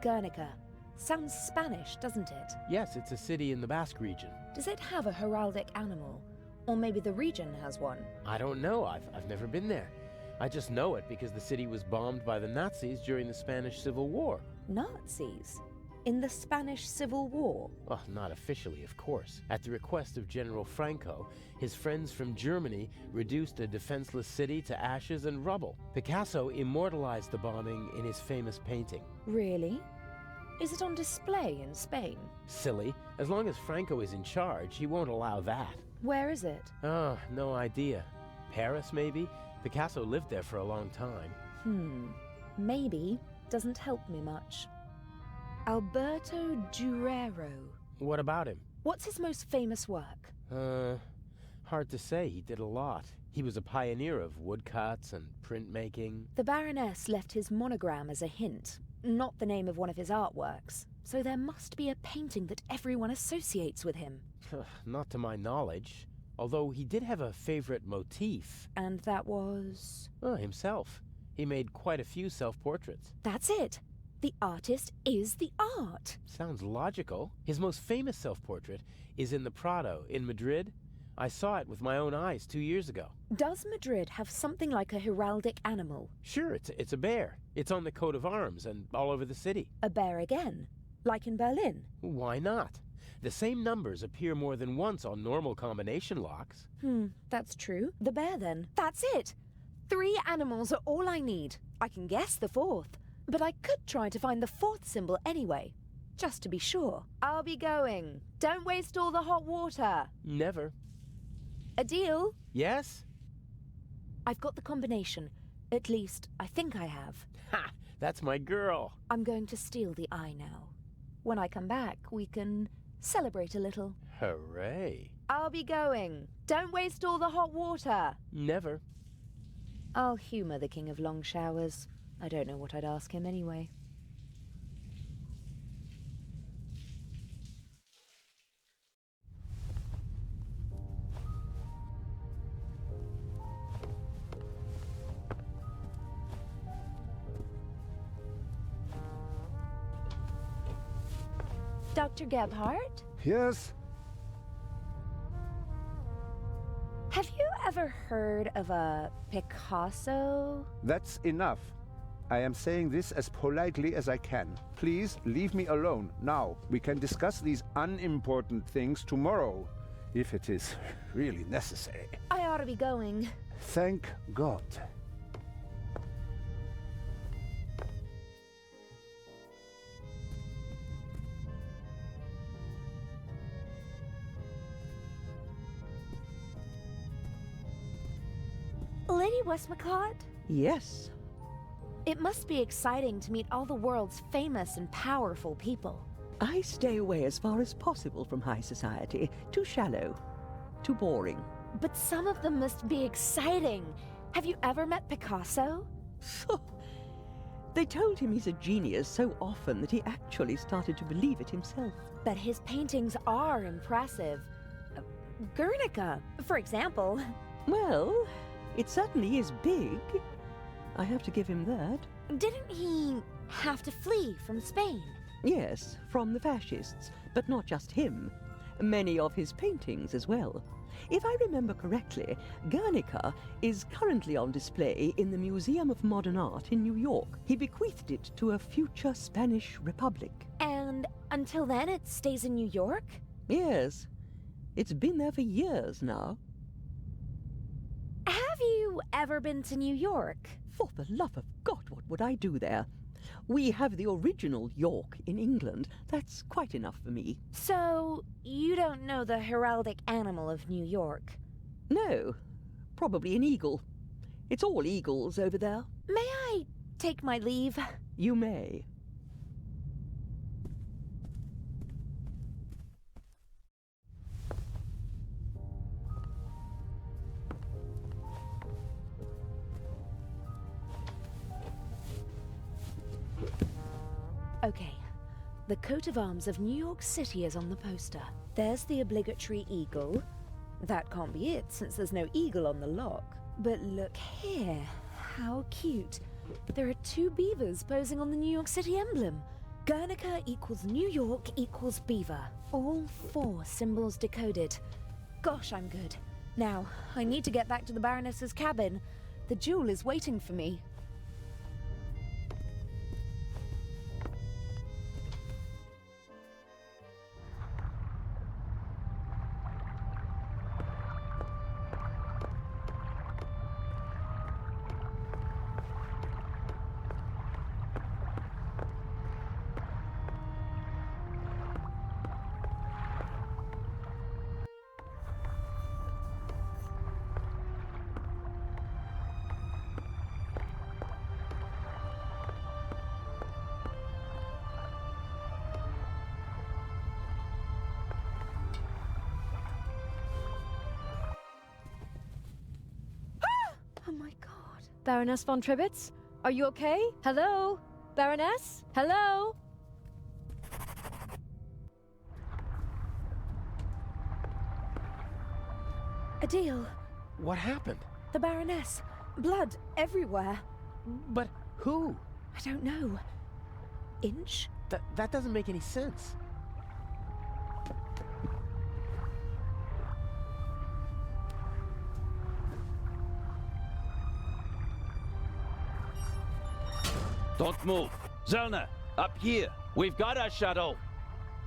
Guernica. Sounds Spanish, doesn't it? Yes, it's a city in the Basque region. Does it have a heraldic animal? Or maybe the region has one? I don't know. I've never been there. I just know it because the city was bombed by the Nazis during the Spanish Civil War. Nazis? In the Spanish Civil War? Well, not officially, of course. At the request of General Franco, his friends from Germany reduced a defenseless city to ashes and rubble. Picasso immortalized the bombing in his famous painting. Really? Is it on display in Spain? Silly. As long as Franco is in charge, he won't allow that. Where is it? Oh, no idea. Paris, maybe? Picasso lived there for a long time. Maybe doesn't help me much. Alberto Durero. What about him? What's his most famous work? Hard to say. He did a lot. He was a pioneer of woodcuts and printmaking. The Baroness left his monogram as a hint, not the name of one of his artworks. So there must be a painting that everyone associates with him. Not to my knowledge. Although he did have a favorite motif. And that was? Himself. He made quite a few self-portraits. That's it. The artist is the art. Sounds logical. His most famous self-portrait is in the Prado in Madrid. I saw it with my own eyes 2 years ago. Does Madrid have something like a heraldic animal? Sure, it's a bear. It's on the coat of arms and all over the city. A bear again? Like in Berlin? Why not? The same numbers appear more than once on normal combination locks. That's true. The bear then. That's it! 3 animals are all I need. I can guess the 4th. But I could try to find the 4th symbol anyway, just to be sure. I'll be going. Don't waste all the hot water. Never. A deal? Yes? I've got the combination. At least, I think I have. Ha! That's my girl. I'm going to steal the eye now. When I come back, we can celebrate a little. Hooray. I'll be going. Don't waste all the hot water. Never. I'll humor the King of Long Showers. I don't know what I'd ask him anyway. Dr. Gebhardt? Yes? Have you ever heard of a Picasso? That's enough. I am saying this as politely as I can. Please leave me alone now. We can discuss these unimportant things tomorrow, if it is really necessary. I ought to be going. Thank God. Lady Westmacott? Yes. It must be exciting to meet all the world's famous and powerful people. I stay away as far as possible from high society. Too shallow. Too boring. But some of them must be exciting. Have you ever met Picasso? They told him he's a genius so often that he actually started to believe it himself. But his paintings are impressive. Guernica, for example. Well, it certainly is big. I have to give him that. Didn't he have to flee from Spain? Yes, from the fascists, but not just him. Many of his paintings as well. If I remember correctly, Guernica is currently on display in the Museum of Modern Art in New York. He bequeathed it to a future Spanish republic. And until then it stays in New York? Yes. It's been there for years now. Have you ever been to New York? For the love of God, what would I do there? We have the original York in England. That's quite enough for me. So, you don't know the heraldic animal of New York? No, probably an eagle. It's all eagles over there. May I take my leave? You may. Okay. The coat of arms of New York City is on the poster. There's the obligatory eagle. That can't be it, since there's no eagle on the lock. But look here. How cute. There are 2 beavers posing on the New York City emblem. Guernica equals New York equals beaver. All 4 symbols decoded. Gosh, I'm good. Now, I need to get back to the Baroness's cabin. The jewel is waiting for me. Oh my god. Baroness von Tribitz? Are you okay? Hello? Baroness? Hello? Adele, What happened? the Baroness. Blood everywhere. But who? I don't know. Inch? That doesn't make any sense. Don't move. Zellner, up here. We've got our shadow.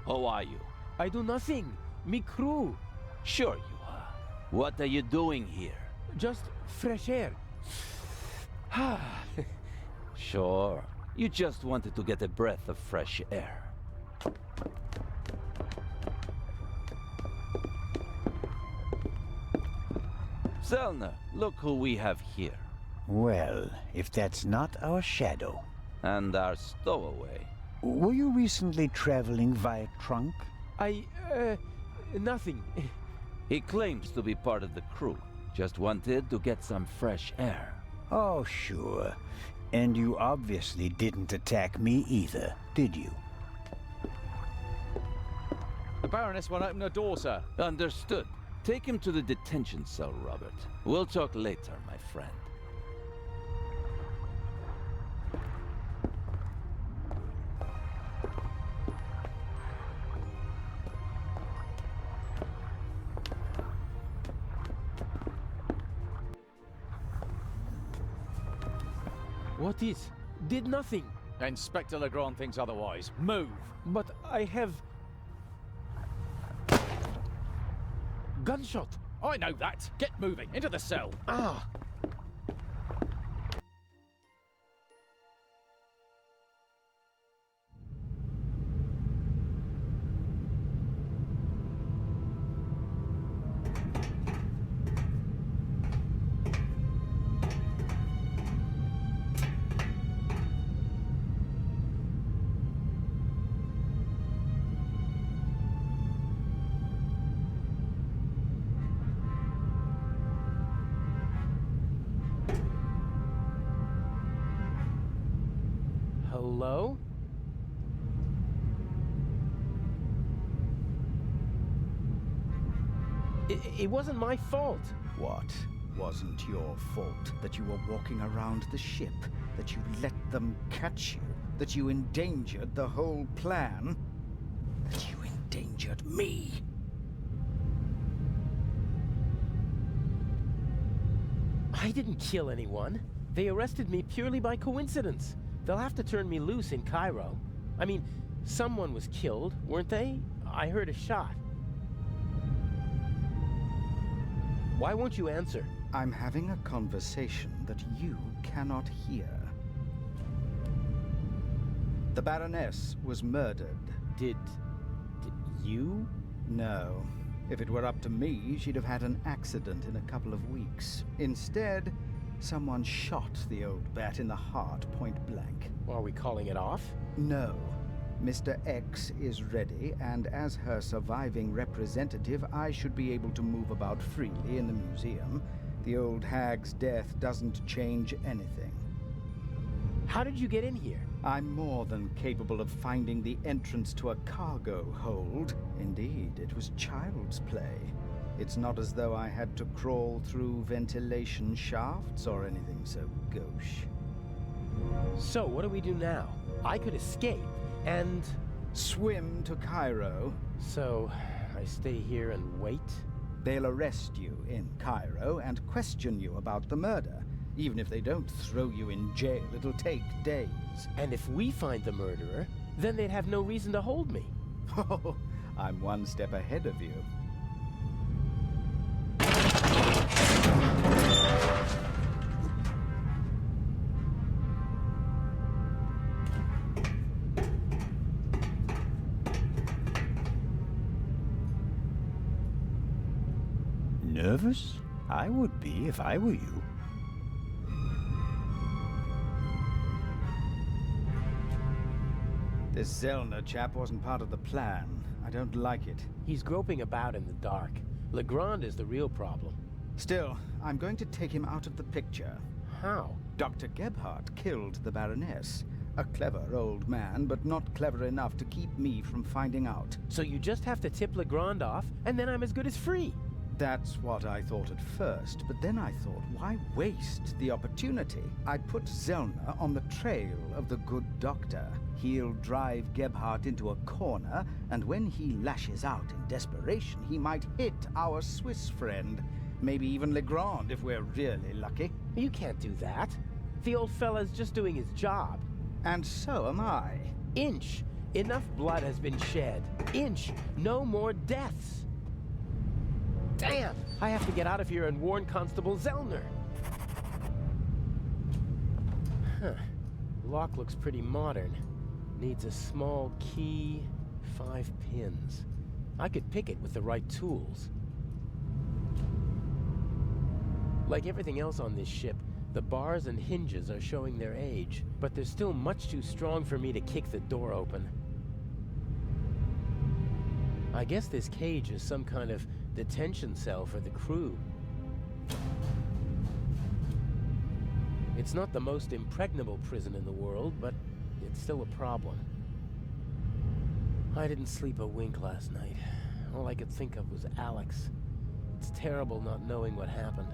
How are you? I do nothing. Me crew. Sure you are. What are you doing here? Just fresh air. Sure. You just wanted to get a breath of fresh air. Zellner, look who we have here. Well, if that's not our shadow. And our stowaway. Were you recently traveling via trunk? Nothing. He claims to be part of the crew. Just wanted to get some fresh air. Oh, sure. And you obviously didn't attack me either, did you? The Baroness won't open the door, sir. Understood. Take him to the detention cell, Robert. We'll talk later, my friend. What is? Did nothing. Inspector Legrand thinks otherwise. Move! But I have... Gunshot! I know that! Get moving! Into the cell! Ah! Hello? It wasn't my fault. What wasn't your fault? That you were walking around the ship? That you let them catch you? That you endangered the whole plan? That you endangered me? I didn't kill anyone. They arrested me purely by coincidence. They'll have to turn me loose in Cairo. I mean, someone was killed, weren't they? I heard a shot. Why won't you answer? I'm having a conversation that you cannot hear. The Baroness was murdered. Did you? No. If it were up to me, she'd have had an accident in a couple of weeks. Instead, someone shot the old bat in the heart point blank. Are we calling it off? No. Mr. X is ready, and as her surviving representative, I should be able to move about freely in the museum. The old hag's death doesn't change anything. How did you get in here? I'm more than capable of finding the entrance to a cargo hold. Indeed, it was child's play. It's not as though I had to crawl through ventilation shafts or anything so gauche. So, what do we do now? I could escape, and... swim to Cairo. So, I stay here and wait? They'll arrest you in Cairo and question you about the murder. Even if they don't throw you in jail, it'll take days. And if we find the murderer, then they'd have no reason to hold me. Oh, I'm one step ahead of you. Nervous? I would be if I were you. This Zellner chap wasn't part of the plan. I don't like it. He's groping about in the dark. Legrand is the real problem. Still, I'm going to take him out of the picture. How? Dr. Gebhardt killed the Baroness. A clever old man, but not clever enough to keep me from finding out. So you just have to tip Legrand off, and then I'm as good as free. That's what I thought at first, but then I thought, why waste the opportunity? I put Zellner on the trail of the good doctor. He'll drive Gebhardt into a corner, and when he lashes out in desperation, he might hit our Swiss friend. Maybe even Legrand, if we're really lucky. You can't do that. The old fella's just doing his job. And so am I. Inch. Enough blood has been shed. Inch. No more deaths. Damn! I have to get out of here and warn Constable Zellner. Huh. Lock looks pretty modern. Needs a small key, 5 pins. I could pick it with the right tools. Like everything else on this ship, the bars and hinges are showing their age, but they're still much too strong for me to kick the door open. I guess this cage is some kind of detention cell for the crew. It's not the most impregnable prison in the world, but it's still a problem. I didn't sleep a wink last night. All I could think of was Alex. It's terrible not knowing what happened.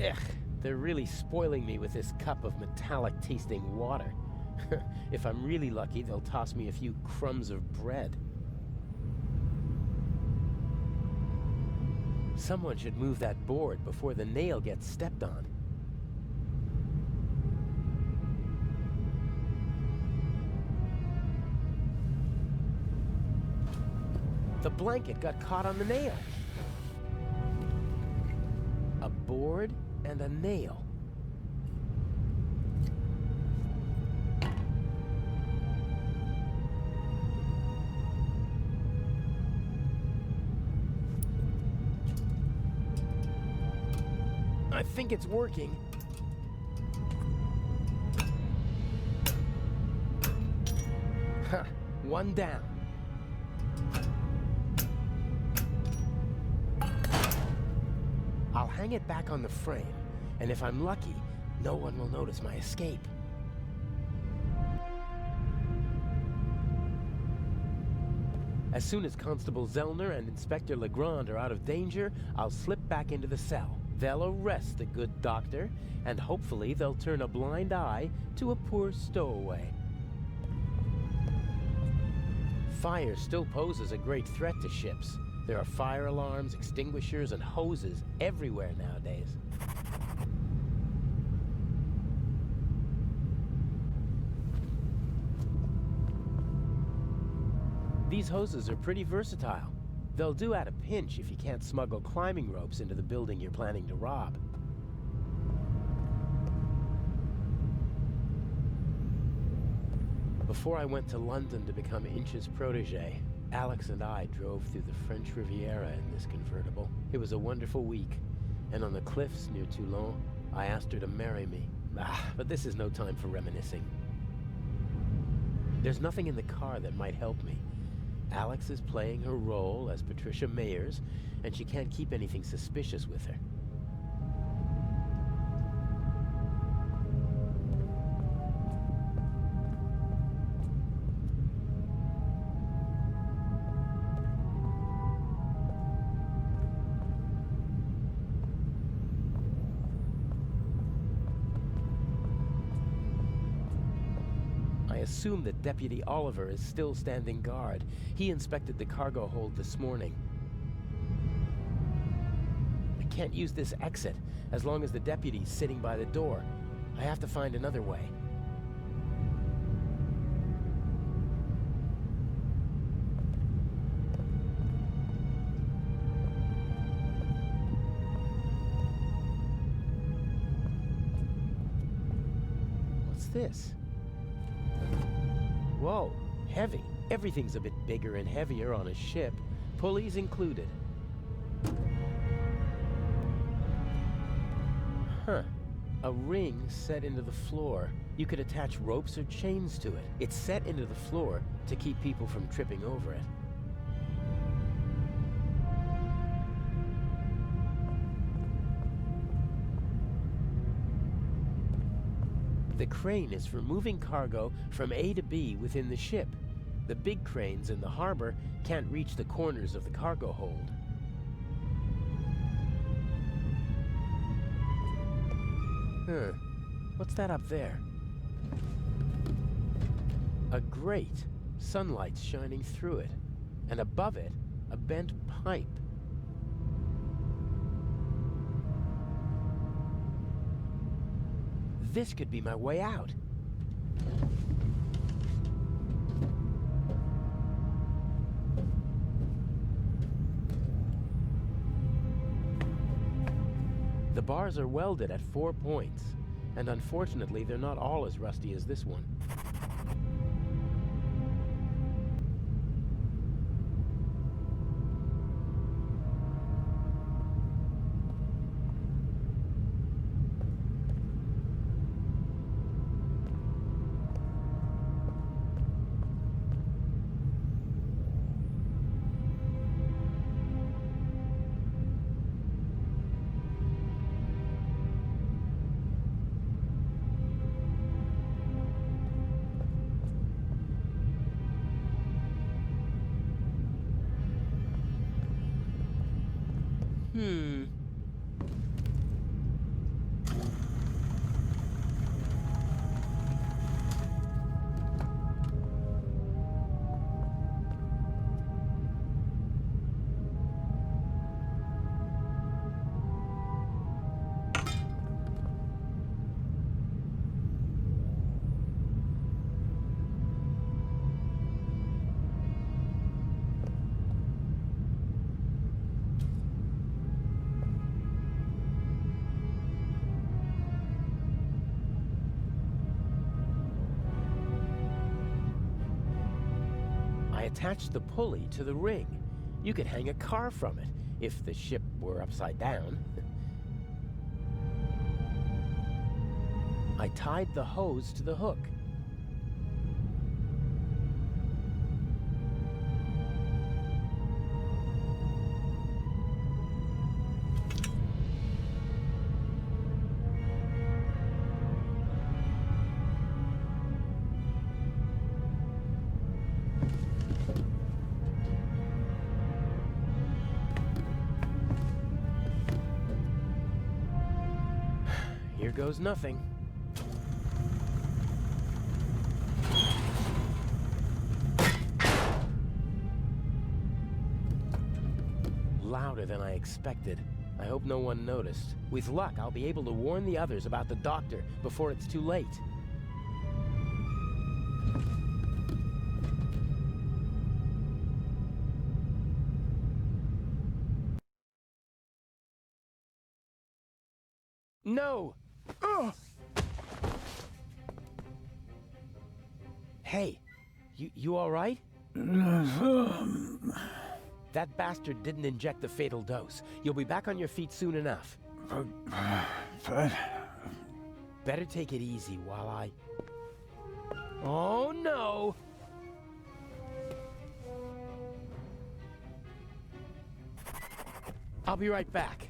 Ugh, they're really spoiling me with this cup of metallic-tasting water. If I'm really lucky, they'll toss me a few crumbs of bread. Someone should move that board before the nail gets stepped on. The blanket got caught on the nail. A board and a nail. I think it's working. Huh, one down. I'll hang it back on the frame, and if I'm lucky, no one will notice my escape. As soon as Constable Zellner and Inspector Legrand are out of danger, I'll slip back into the cell. They'll arrest the good doctor, and hopefully they'll turn a blind eye to a poor stowaway. Fire still poses a great threat to ships. There are fire alarms, extinguishers, and hoses everywhere nowadays. These hoses are pretty versatile. They'll do at a pinch if you can't smuggle climbing ropes into the building you're planning to rob. Before I went to London to become Inch's protege, Alex and I drove through the French Riviera in this convertible. It was a wonderful week, and on the cliffs near Toulon, I asked her to marry me. But this is no time for reminiscing. There's nothing in the car that might help me. Alex is playing her role as Patricia Mayers, and she can't keep anything suspicious with her. I assume that Deputy Oliver is still standing guard. He inspected the cargo hold this morning. I can't use this exit as long as the deputy's sitting by the door. I have to find another way. What's this? Whoa, heavy. Everything's a bit bigger and heavier on a ship, pulleys included. Huh. A ring set into the floor. You could attach ropes or chains to it. It's set into the floor to keep people from tripping over it. The crane is for moving cargo from A to B within the ship. The big cranes in the harbor can't reach the corners of the cargo hold. Huh. What's that up there? A grate. Sunlight's shining through it. And above it, a bent pipe. This could be my way out. The bars are welded at 4 points, and unfortunately they're not all as rusty as this one. Attach the pulley to the ring. You could hang a car from it, if the ship were upside down. I tied the hose to the hook. Here goes nothing. Louder than I expected. I hope no one noticed. With luck, I'll be able to warn the others about the doctor before it's too late. No! Ugh! Hey, you all right? That bastard didn't inject the fatal dose. You'll be back on your feet soon enough. But... Better take it easy while I... Oh, no! I'll be right back.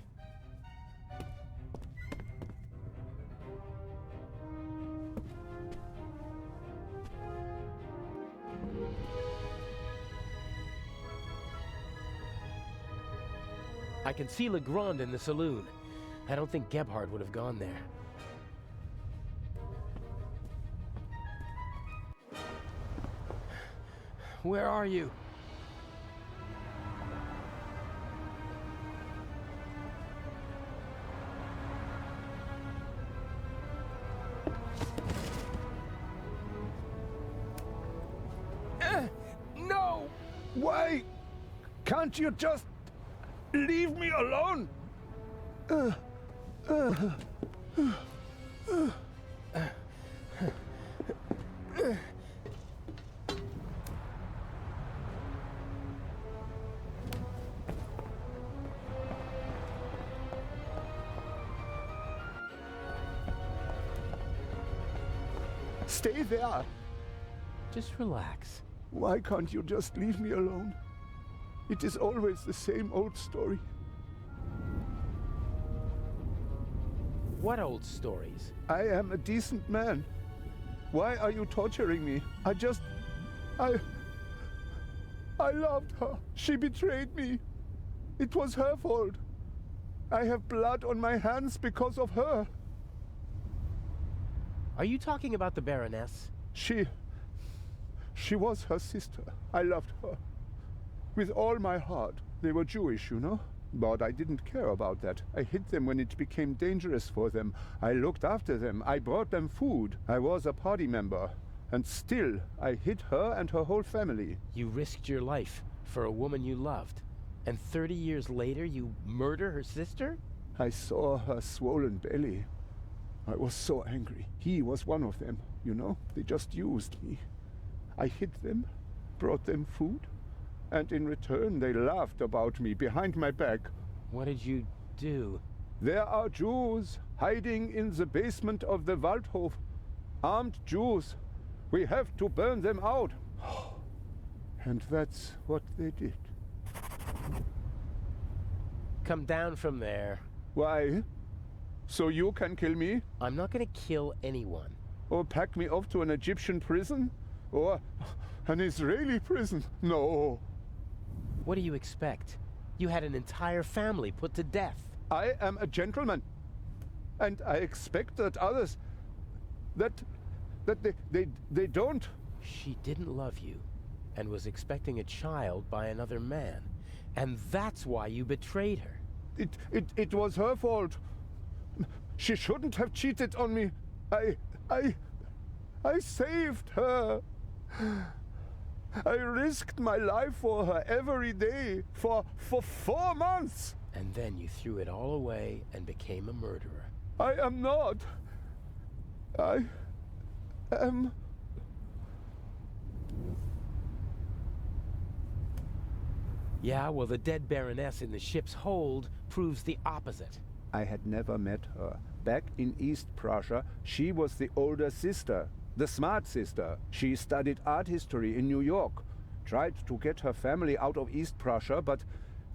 I can see Legrand in the saloon. I don't think Gebhard would have gone there. Where are you? No! Why can't you just leave me alone? Stay there. Just relax. Why can't you just leave me alone? It is always the same old story. What old stories? I am a decent man. Why are you torturing me? I loved her. She betrayed me. It was her fault. I have blood on my hands because of her. Are you talking about the Baroness? She was her sister. I loved her. With all my heart. They were Jewish, you know? But I didn't care about that. I hid them when it became dangerous for them. I looked after them. I brought them food. I was a party member. And still, I hid her and her whole family. You risked your life for a woman you loved. And 30 years later, you murder her sister? I saw her swollen belly. I was so angry. He was one of them, you know? They just used me. I hid them, brought them food, and in return they laughed about me behind my back. What did you do? There are Jews hiding in the basement of the Waldhof. Armed Jews. We have to burn them out. And that's what they did. Come down from there. Why? So you can kill me? I'm not gonna kill anyone. Or pack me off to an Egyptian prison? Or an Israeli prison? No. What do you expect? You had an entire family put to death. I am a gentleman. And I expect that others... that they don't. She didn't love you, and was expecting a child by another man. And that's why you betrayed her. It was her fault. She shouldn't have cheated on me. I saved her. I risked my life for her every day for 4 months. And then you threw it all away and became a murderer. I am not. I am... Yeah, well, the dead Baroness in the ship's hold proves the opposite. I had never met her. Back in East Prussia, she was the older sister, the smart sister. She studied art history in New York, tried to get her family out of East Prussia, but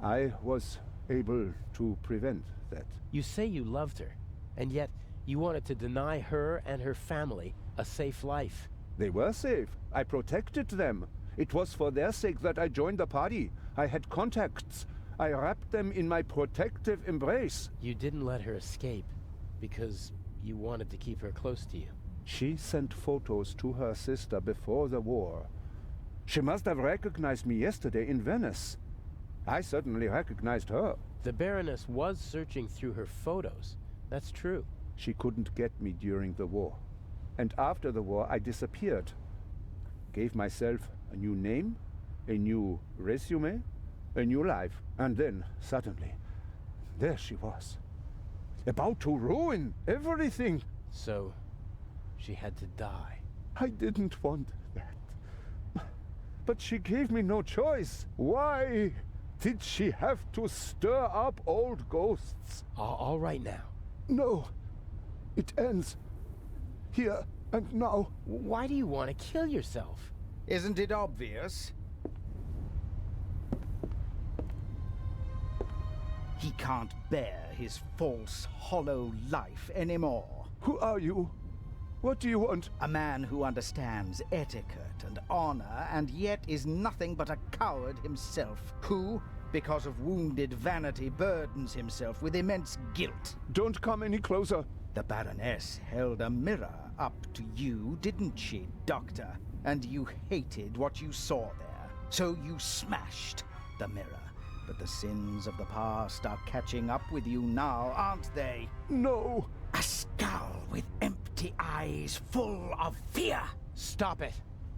I was able to prevent that. You say you loved her, and yet you wanted to deny her and her family a safe life. They were safe. I protected them. It was for their sake that I joined the party. I had contacts. I wrapped them in my protective embrace. You didn't let her escape because you wanted to keep her close to you. She sent photos to her sister before the war. She must have recognized me yesterday in Venice. I certainly recognized her. The Baroness was searching through her photos. That's true. She couldn't get me during the war. And after the war, I disappeared. Gave myself a new name, a new resume, a new life. And then, suddenly, there she was. About to ruin everything. So, she had to die. I didn't want that. But she gave me no choice. Why did she have to stir up old ghosts? All right now. No. It ends here and now. Why do you want to kill yourself? Isn't it obvious? He can't bear his false, hollow life anymore. Who are you? What do you want? A man who understands etiquette and honor, and yet is nothing but a coward himself, who, because of wounded vanity, burdens himself with immense guilt. Don't come any closer. The Baroness held a mirror up to you, didn't she, Doctor? And you hated what you saw there, so you smashed the mirror. But the sins of the past are catching up with you now, aren't they? No. A skull with empty eyes full of fear. Stop it.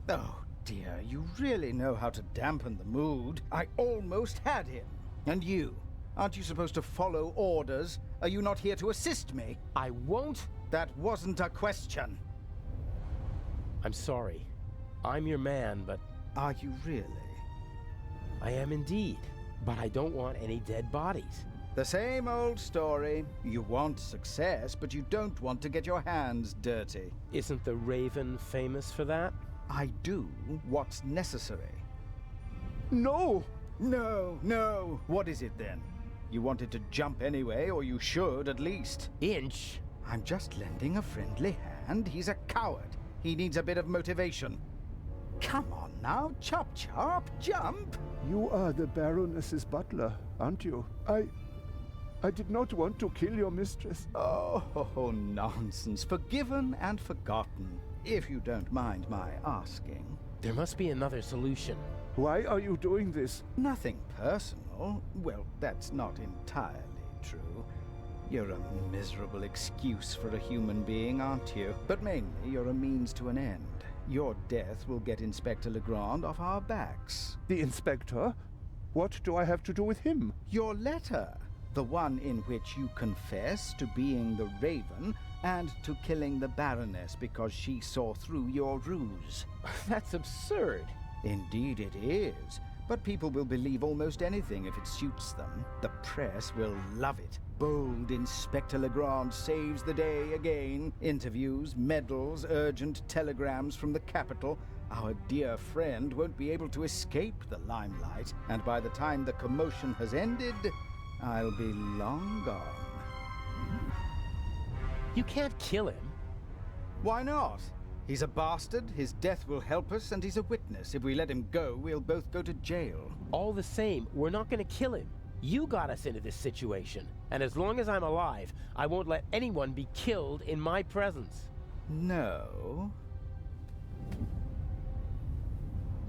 Oh dear, you really know how to dampen the mood. I almost had him. And you? Aren't you supposed to follow orders? Are you not here to assist me? I won't. That wasn't a question. I'm sorry. I'm your man, but... Are you really? I am indeed. But I don't want any dead bodies. The same old story. You want success, but you don't want to get your hands dirty. Isn't the Raven famous for that? I do what's necessary. No! No. What is it then? You wanted to jump anyway, or you should at least. Inch? I'm just lending a friendly hand. He's a coward. He needs a bit of motivation. Come on now, chop, jump! You are the Baroness's butler, aren't you? I did not want to kill your mistress. Oh, nonsense. Forgiven and forgotten, if you don't mind my asking. There must be another solution. Why are you doing this? Nothing personal. Well, that's not entirely true. You're a miserable excuse for a human being, aren't you? But mainly, you're a means to an end. Your death will get Inspector Legrand off our backs. The inspector? What do I have to do with him? Your letter. The one in which you confess to being the Raven and to killing the Baroness because she saw through your ruse. That's absurd. Indeed it is. But people will believe almost anything if it suits them. The press will love it. Bold Inspector Legrand saves the day again. Interviews, medals, urgent telegrams from the capital. Our dear friend won't be able to escape the limelight, and by the time the commotion has ended, I'll be long gone. You can't kill him. Why not? He's a bastard, his death will help us, and he's a witness. If we let him go, we'll both go to jail. All the same, we're not going to kill him. You got us into this situation, and as long as I'm alive, I won't let anyone be killed in my presence. No.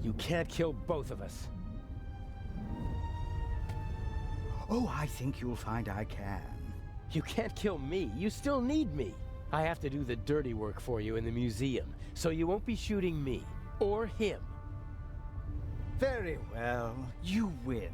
You can't kill both of us. Oh, I think you'll find I can. You can't kill me. You still need me. I have to do the dirty work for you in the museum, so you won't be shooting me or him. Very well. You win.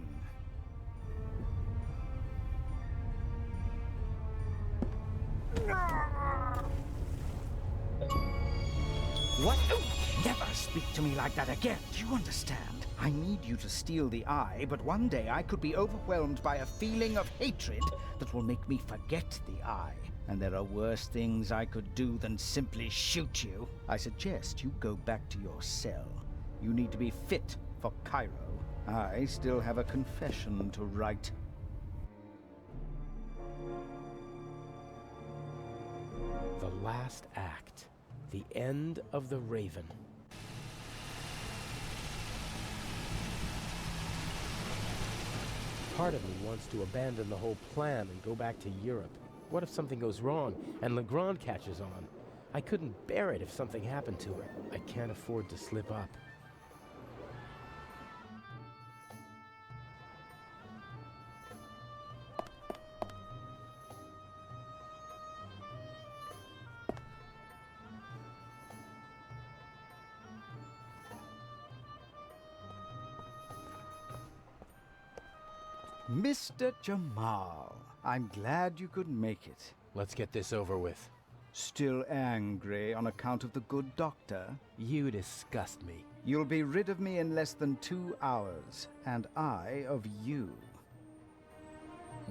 What? Oh, never speak to me like that again. Do you understand? I need you to steal the eye, but one day I could be overwhelmed by a feeling of hatred that will make me forget the eye. And there are worse things I could do than simply shoot you. I suggest you go back to your cell. You need to be fit for Cairo. I still have a confession to write. The last act. The end of the Raven. Part of me wants to abandon the whole plan and go back to Europe. What if something goes wrong and Legrand catches on? I couldn't bear it if something happened to her. I can't afford to slip up. Mr. Jamal, I'm glad you could make it. Let's get this over with. Still angry on account of the good doctor? You disgust me. You'll be rid of me in less than 2 hours, and I of you.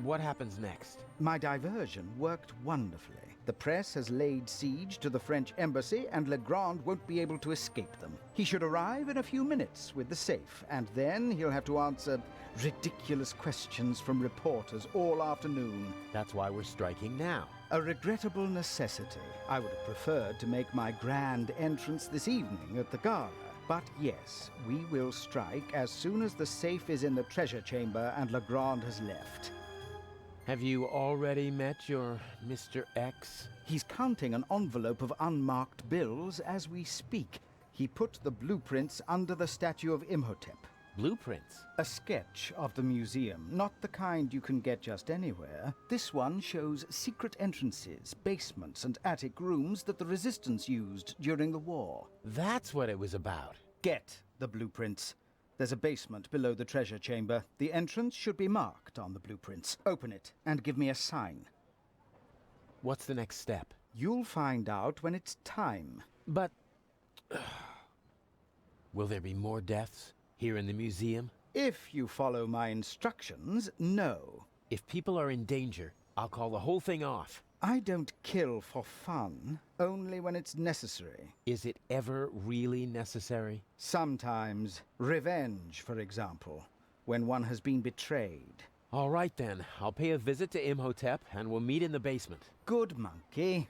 What happens next? My diversion worked wonderfully. The press has laid siege to the French embassy, and Legrand won't be able to escape them. He should arrive in a few minutes with the safe, and then he'll have to answer ridiculous questions from reporters all afternoon. That's why we're striking now. A regrettable necessity. I would have preferred to make my grand entrance this evening at the gala. But yes, we will strike as soon as the safe is in the treasure chamber and Legrand has left. Have you already met your Mr. X? He's counting an envelope of unmarked bills as we speak. He put the blueprints under the statue of Imhotep. Blueprints? A sketch of the museum, not the kind you can get just anywhere. This one shows secret entrances, basements, and attic rooms that the Resistance used during the war. That's what it was about. Get the blueprints. There's a basement below the treasure chamber. The entrance should be marked on the blueprints. Open it and give me a sign. What's the next step? You'll find out when it's time. But... will there be more deaths here in the museum? If you follow my instructions, no. If people are in danger, I'll call the whole thing off. I don't kill for fun, only when it's necessary. Is it ever really necessary? Sometimes. Revenge, for example, when one has been betrayed. All right then, I'll pay a visit to Imhotep and we'll meet in the basement. Good monkey.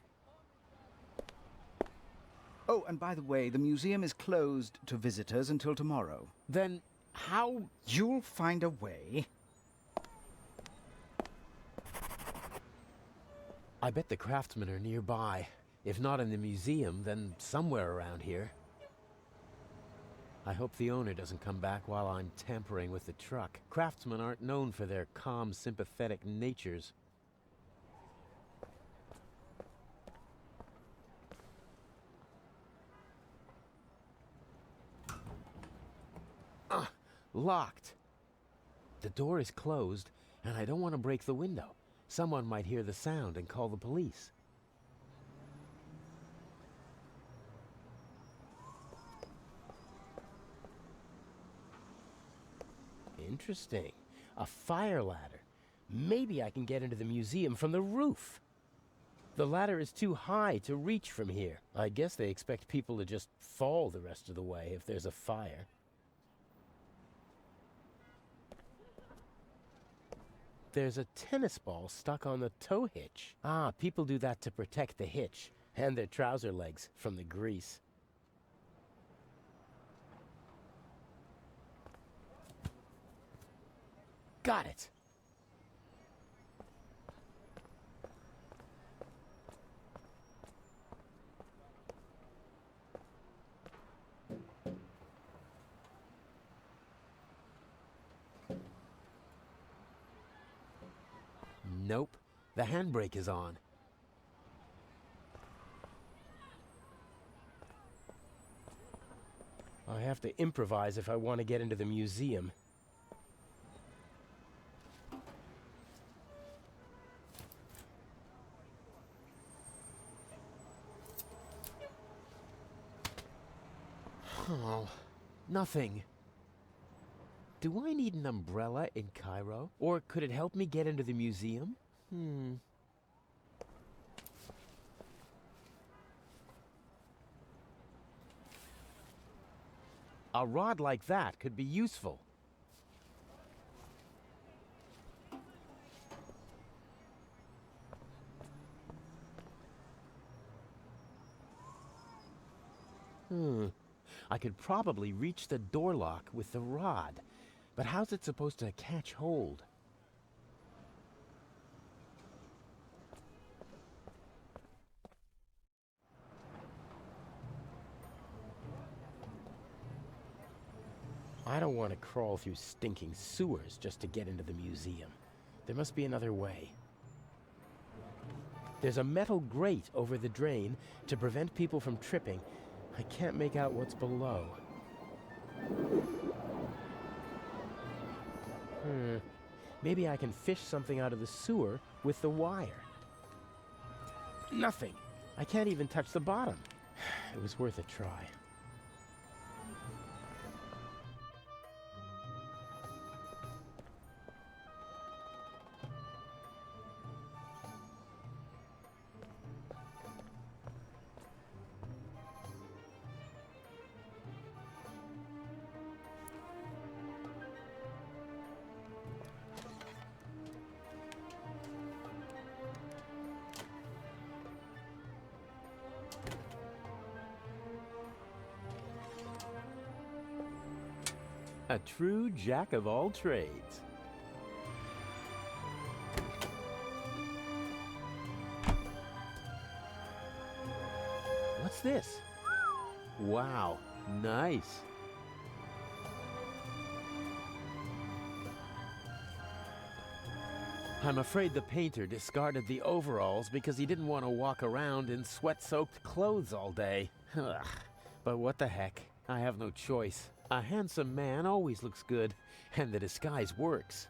Oh, and by the way, the museum is closed to visitors until tomorrow. Then how... You'll find a way. I bet the craftsmen are nearby. If not in the museum, then somewhere around here. I hope the owner doesn't come back while I'm tampering with the truck. Craftsmen aren't known for their calm, sympathetic natures. Locked. The door is closed, and I don't want to break the window. Someone might hear the sound and call the police. Interesting. A fire ladder. Maybe I can get into the museum from the roof. The ladder is too high to reach from here. I guess they expect people to just fall the rest of the way if there's a fire. There's a tennis ball stuck on the tow hitch. Ah, people do that to protect the hitch and their trouser legs from the grease. Got it! Nope. The handbrake is on. I have to improvise if I want to get into the museum. Oh, nothing. Do I need an umbrella in Cairo? Or could it help me get into the museum? A rod like that could be useful. I could probably reach the door lock with the rod. But how's it supposed to catch hold? I don't want to crawl through stinking sewers just to get into the museum. There must be another way. There's a metal grate over the drain to prevent people from tripping. I can't make out what's below. Maybe I can fish something out of the sewer with the wire. Nothing. I can't even touch the bottom. It was worth a try. A true jack of all trades. What's this? Wow, nice. I'm afraid the painter discarded the overalls because he didn't want to walk around in sweat-soaked clothes all day. Ugh. But what the heck? I have no choice. A handsome man always looks good, and the disguise works.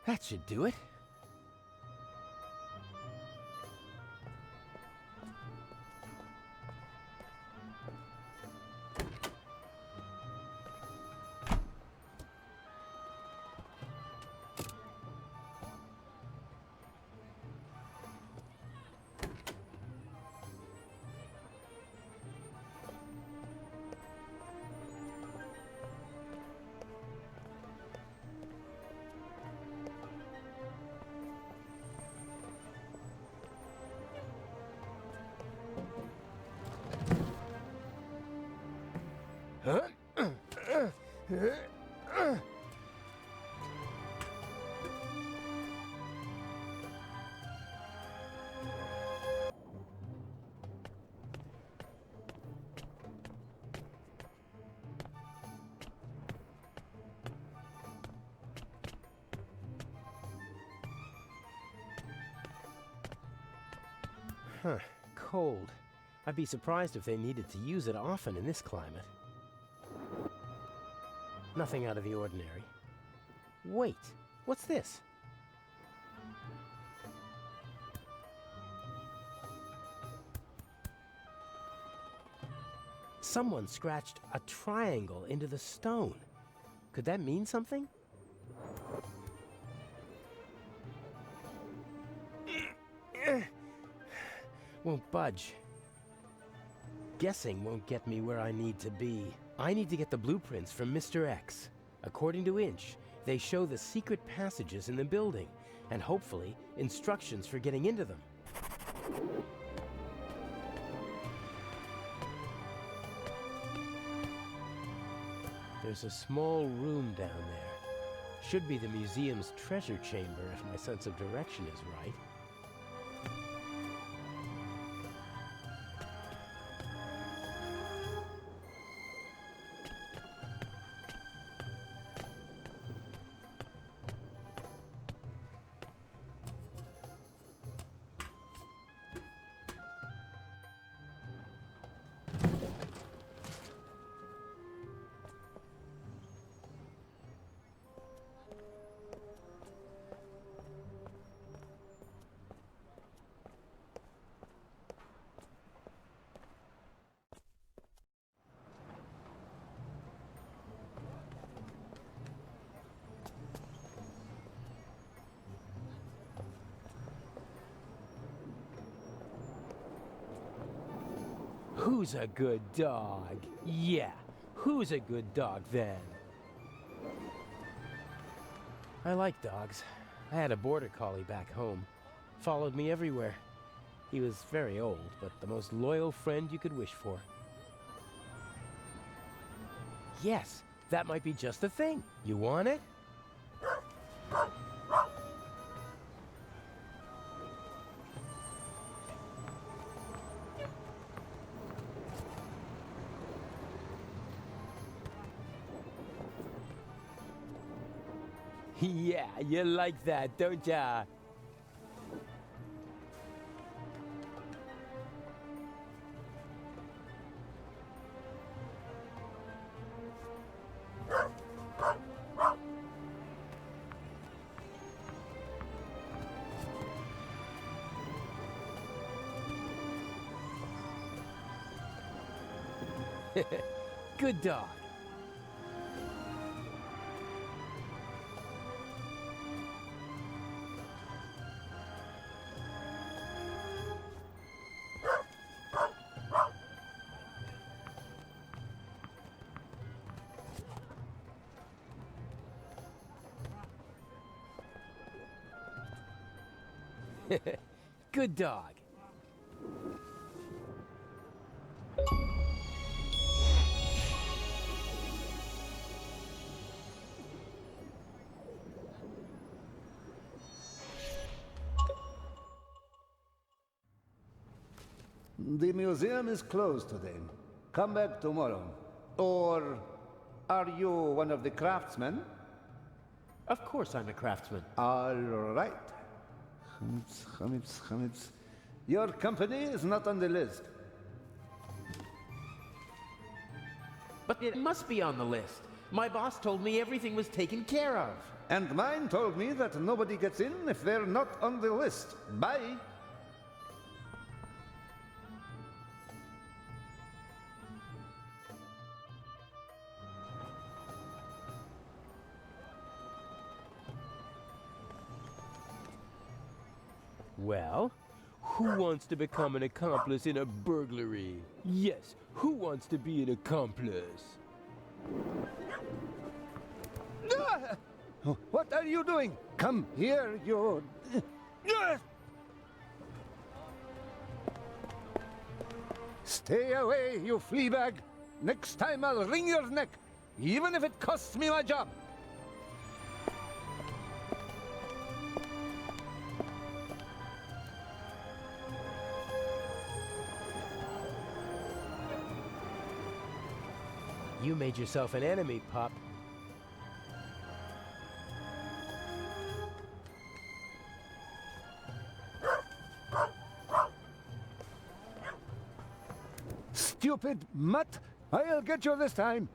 That should do it. Huh, cold. I'd be surprised if they needed to use it often in this climate. Nothing out of the ordinary. Wait, what's this? Someone scratched a triangle into the stone. Could that mean something? Won't budge. Guessing won't get me where I need to be. I need to get the blueprints from Mr. X. According to Inch, they show the secret passages in the building, and hopefully, instructions for getting into them. There's a small room down there. Should be the museum's treasure chamber if my sense of direction is right. Who's a good dog? Yeah, who's a good dog then? I like dogs. I had a border collie back home. Followed me everywhere. He was very old, but the most loyal friend you could wish for. Yes, that might be just the thing. You want it? Yeah, you like that, don't ya? Good dog. Good dog. The museum is closed today. Come back tomorrow. Or are you one of the craftsmen? Of course I'm a craftsman. All right. Chametz. Your company is not on the list. But it must be on the list. My boss told me everything was taken care of. And mine told me that nobody gets in if they're not on the list. Bye. Well, who wants to become an accomplice in a burglary? Yes, who wants to be an accomplice? Ah! What are you doing? Come here, you... Stay away, you flea bag. Next time I'll wring your neck, even if it costs me my job. You made yourself an enemy, pup. Stupid mutt! I'll get you this time.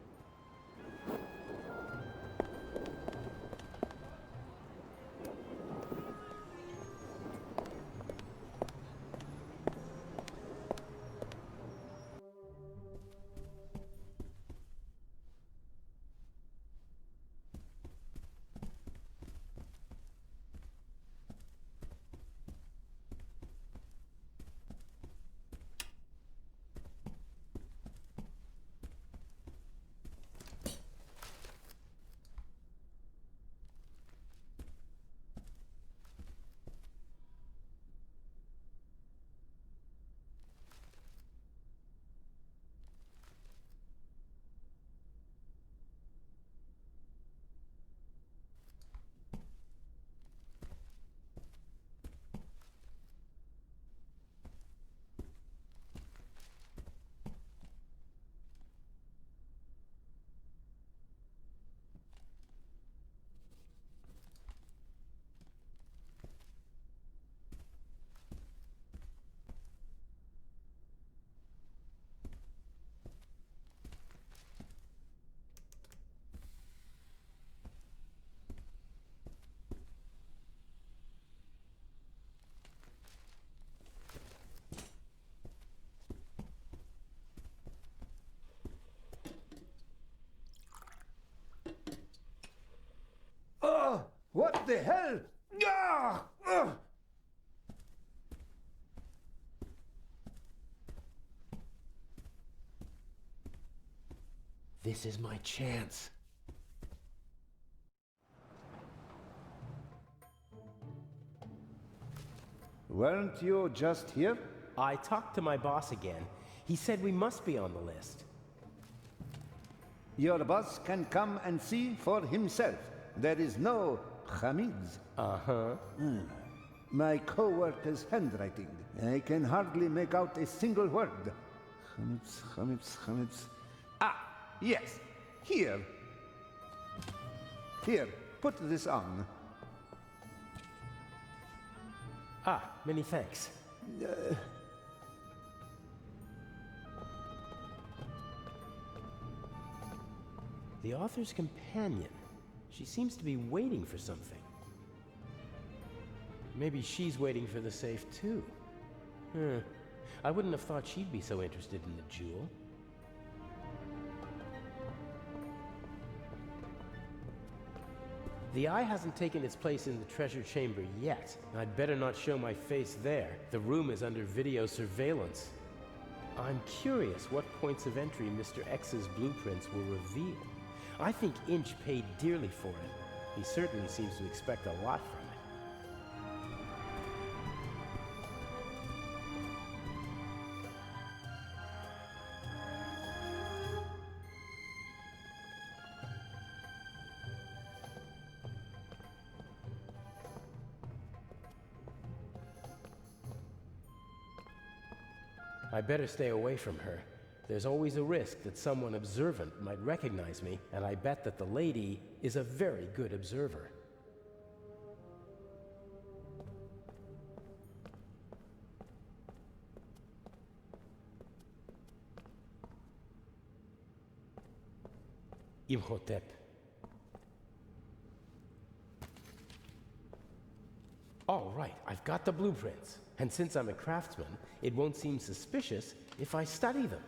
Oh, what the hell? Ah! Ugh! This is my chance. Weren't you just here? I talked to my boss again. He said we must be on the list. Your boss can come and see for himself. There is no Hamid's. Uh-huh. My co-worker's handwriting. I can hardly make out a single word. Chametz. Ah, yes. Here. Here, put this on. Ah, many thanks. The author's companion. She seems to be waiting for something. Maybe she's waiting for the safe too. I wouldn't have thought she'd be so interested in the jewel. The eye hasn't taken its place in the treasure chamber yet. I'd better not show my face there. The room is under video surveillance. I'm curious what points of entry Mr. X's blueprints will reveal. I think Inch paid dearly for it. He certainly seems to expect a lot from it. I better stay away from her. There's always a risk that someone observant might recognize me, and I bet that the lady is a very good observer. Imhotep. All right, I've got the blueprints. And since I'm a craftsman, it won't seem suspicious if I study them.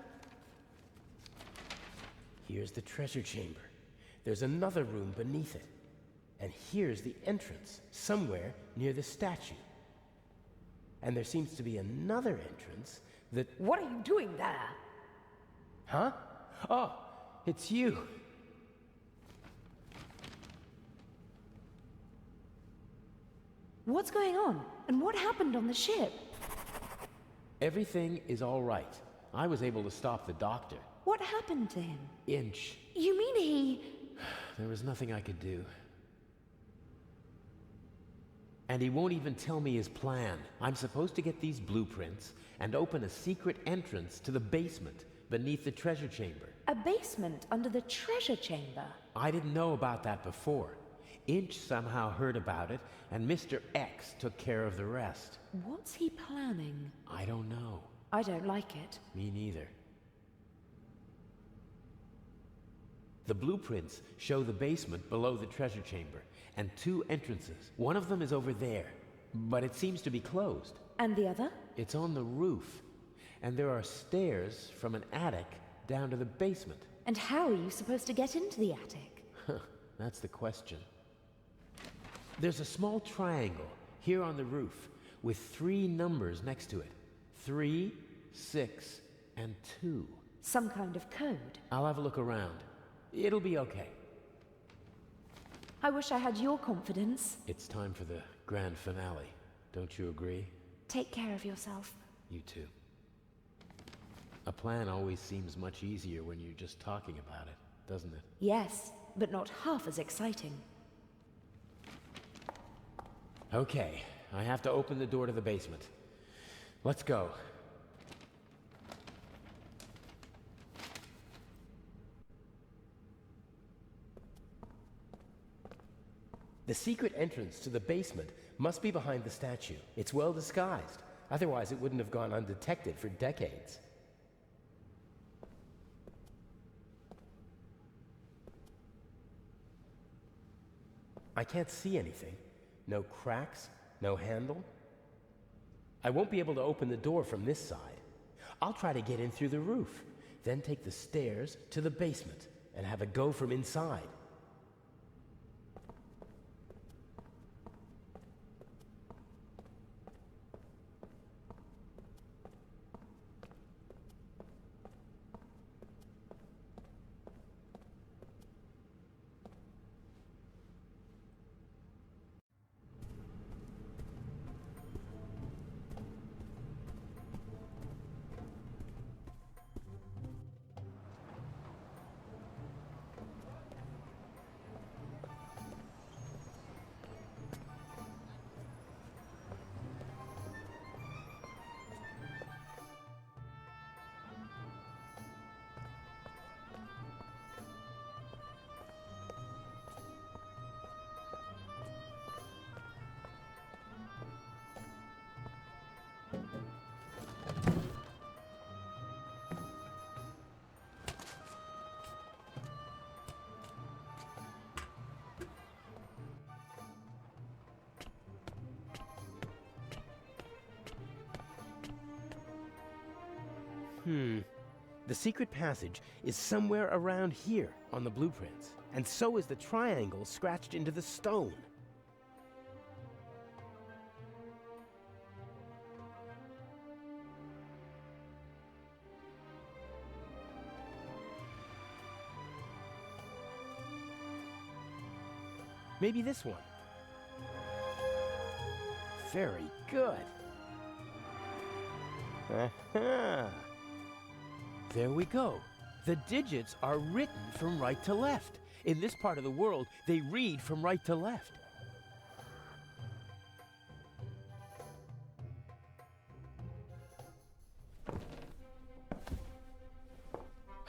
Here's the treasure chamber. There's another room beneath it. And here's the entrance, somewhere near the statue. And there seems to be another entrance that... What are you doing there? Huh? Oh, it's you. What's going on? And what happened on the ship? Everything is all right. I was able to stop the doctor. What happened to him? Inch. You mean he... There was nothing I could do. And he won't even tell me his plan. I'm supposed to get these blueprints and open a secret entrance to the basement beneath the treasure chamber. A basement under the treasure chamber? I didn't know about that before. Inch somehow heard about it, and Mr. X took care of the rest. What's he planning? I don't know. I don't like it. Me neither. The blueprints show the basement below the treasure chamber, and two entrances. One of them is over there, but it seems to be closed. And the other? It's on the roof, and there are stairs from an attic down to the basement. And how are you supposed to get into the attic? That's the question. There's a small triangle here on the roof with 3 numbers next to it. 3, 6, and 2. Some kind of code. I'll have a look around. It'll be okay. I wish I had your confidence. It's time for the grand finale. Don't you agree? Take care of yourself. You too. A plan always seems much easier when you're just talking about it, doesn't it? Yes, but not half as exciting. Okay, I have to open the door to the basement. Let's go. The secret entrance to the basement must be behind the statue. It's well disguised. Otherwise, it wouldn't have gone undetected for decades. I can't see anything. No cracks, no handle. I won't be able to open the door from this side. I'll try to get in through the roof, then take the stairs to the basement and have a go from inside. The secret passage is somewhere around here on the blueprints, and so is the triangle scratched into the stone. Maybe this one. Very good. Aha! There we go. The digits are written from right to left. In this part of the world, they read from right to left.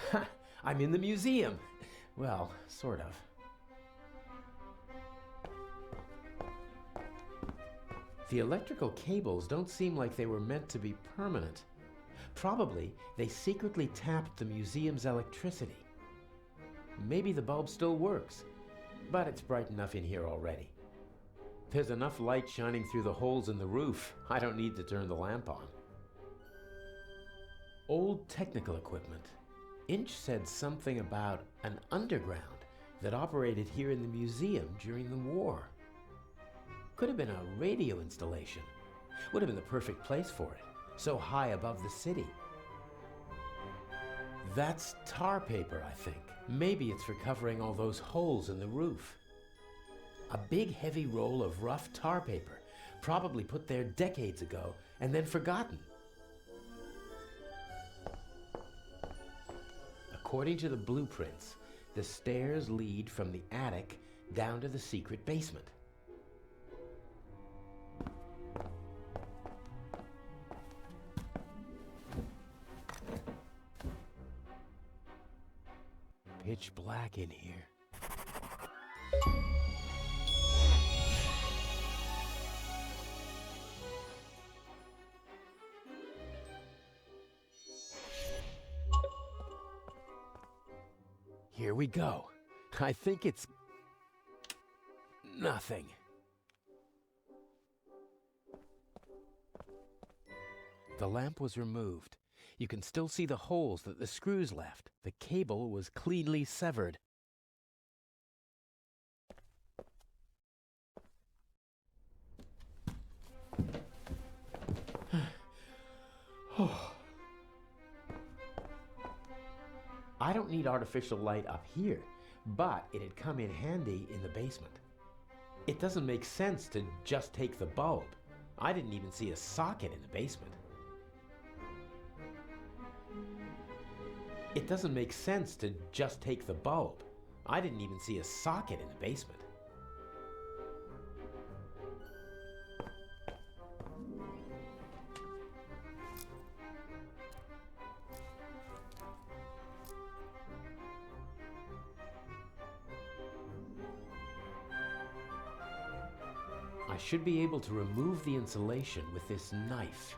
Ha! I'm in the museum. Well, sort of. The electrical cables don't seem like they were meant to be permanent. Probably they secretly tapped the museum's electricity. Maybe the bulb still works, but it's bright enough in here already. There's enough light shining through the holes in the roof. I don't need to turn the lamp on. Old technical equipment. Inch said something about an underground that operated here in the museum during the war. Could have been a radio installation. Would have been the perfect place for it, so high above the city. That's tar paper, I think. Maybe it's for covering all those holes in the roof. A big heavy roll of rough tar paper, probably put there decades ago and then forgotten. According to the blueprints, the stairs lead from the attic down to the secret basement. Pitch black in here. Here we go. I think it's nothing. The lamp was removed. You can still see the holes that the screws left. The cable was cleanly severed. I don't need artificial light up here, but it'd come in handy in the basement. It doesn't make sense to just take the bulb. I didn't even see a socket in the basement. It doesn't make sense to just take the bulb. I didn't even see a socket in the basement. I should be able to remove the insulation with this knife.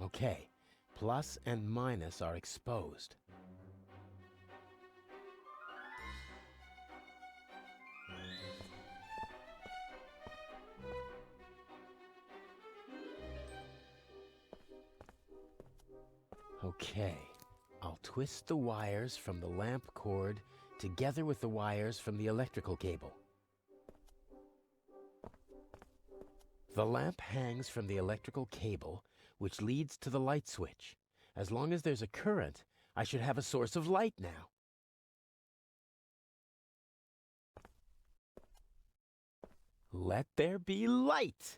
Okay, plus and minus are exposed. Okay, I'll twist the wires from the lamp cord together with the wires from the electrical cable. The lamp hangs from the electrical cable, which leads to the light switch. As long as there's a current, I should have a source of light now. Let there be light!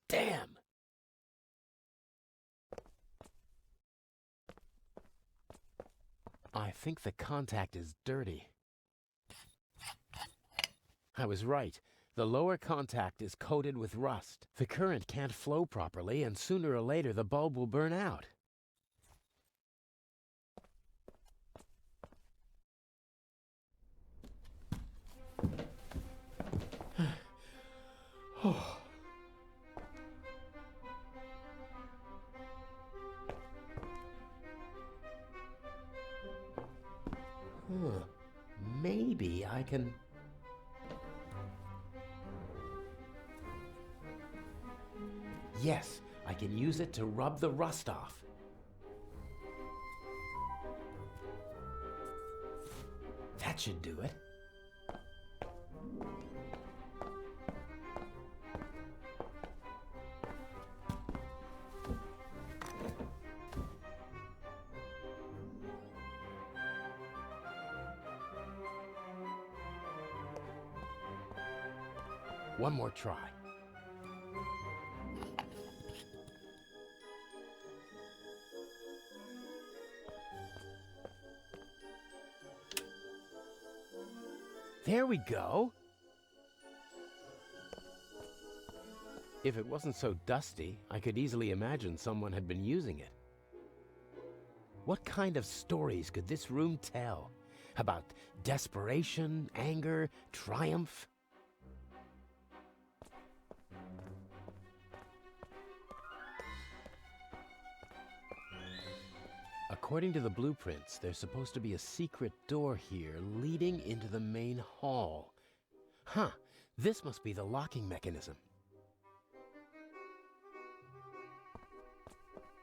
Damn! I think the contact is dirty. I was right. The lower contact is coated with rust. The current can't flow properly, and sooner or later the bulb will burn out. Maybe I can... Yes, I can use it to rub the rust off. That should do it. One more try. There we go. If it wasn't so dusty, I could easily imagine someone had been using it. What kind of stories could this room tell? About desperation, anger, triumph? According to the blueprints, there's supposed to be a secret door here leading into the main hall. Huh, this must be the locking mechanism.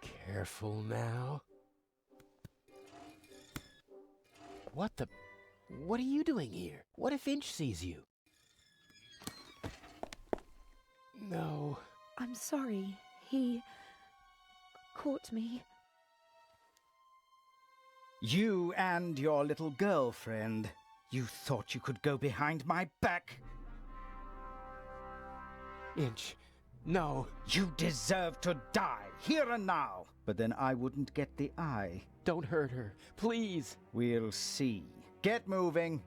Careful now. What are you doing here? What if Inch sees you? No. I'm sorry. He caught me. You and your little girlfriend. You thought you could go behind my back? Inch, no. You deserve to die, here and now. But then I wouldn't get the eye. Don't hurt her, please. We'll see. Get moving.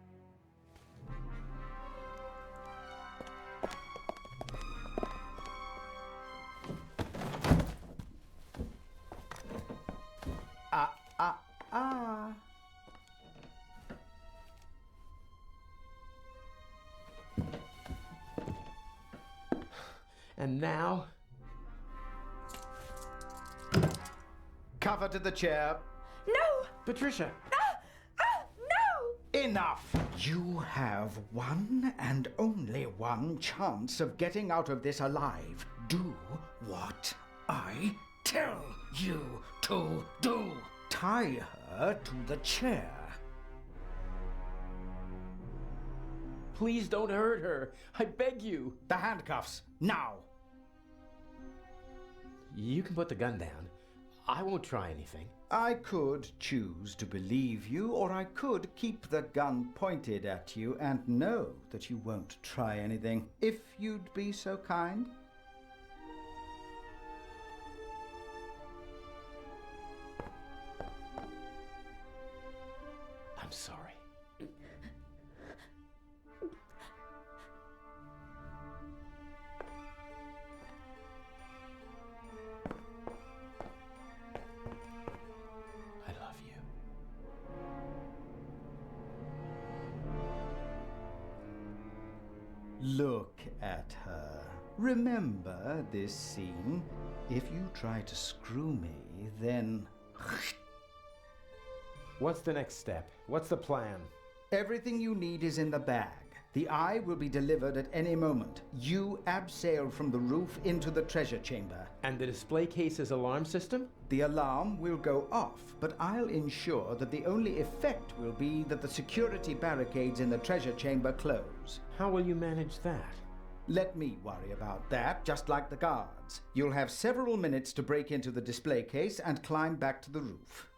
And now? Cover to the chair. No! Patricia! No! Enough! You have one and only one chance of getting out of this alive. Do what I tell you to do. Tie her to the chair. Please don't hurt her. I beg you. The handcuffs, now. You can put the gun down. I won't try anything. I could choose to believe you, or I could keep the gun pointed at you and know that you won't try anything, if you'd be so kind. I'm sorry. Look at her. Remember this scene? If you try to screw me, then... What's the next step? What's the plan? Everything you need is in the bag. The eye will be delivered at any moment. You abseil from the roof into the treasure chamber. And the display case's alarm system? The alarm will go off, but I'll ensure that the only effect will be that the security barricades in the treasure chamber close. How will you manage that? Let me worry about that, just like the guards. You'll have several minutes to break into the display case and climb back to the roof.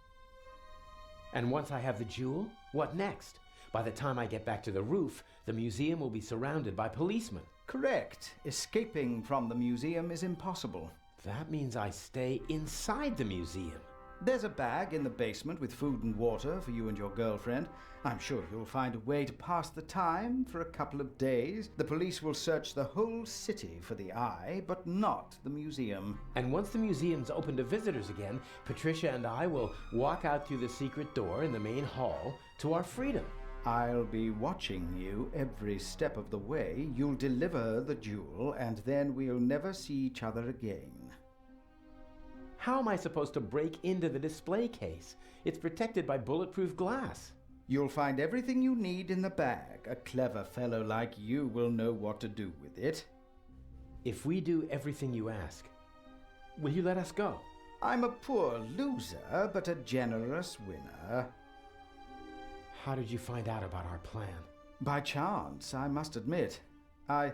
And once I have the jewel, what next? By the time I get back to the roof, the museum will be surrounded by policemen. Correct. Escaping from the museum is impossible. That means I stay inside the museum. There's a bag in the basement with food and water for you and your girlfriend. I'm sure you'll find a way to pass the time for a couple of days. The police will search the whole city for the eye, but not the museum. And once the museum's open to visitors again, Patricia and I will walk out through the secret door in the main hall to our freedom. I'll be watching you every step of the way. You'll deliver the jewel, and then we'll never see each other again. How am I supposed to break into the display case? It's protected by bulletproof glass. You'll find everything you need in the bag. A clever fellow like you will know what to do with it. If we do everything you ask, will you let us go? I'm a poor loser, but a generous winner. How did you find out about our plan? By chance, I must admit. I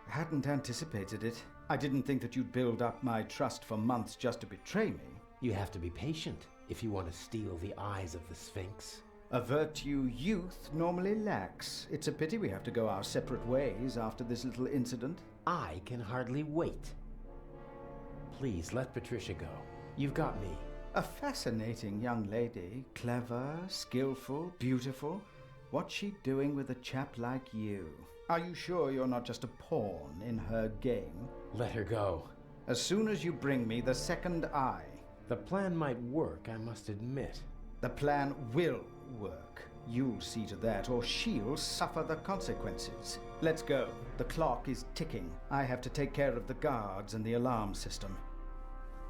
hadn't anticipated it. I didn't think that you'd build up my trust for months just to betray me. You have to be patient if you want to steal the eyes of the Sphinx. A virtue youth normally lacks. It's a pity we have to go our separate ways after this little incident. I can hardly wait. Please, let Patricia go. You've got me. A fascinating young lady. Clever, skillful, beautiful. What's she doing with a chap like you? Are you sure you're not just a pawn in her game? Let her go. As soon as you bring me the second eye. The plan might work, I must admit. The plan will work. You'll see to that, or she'll suffer the consequences. Let's go. The clock is ticking. I have to take care of the guards and the alarm system.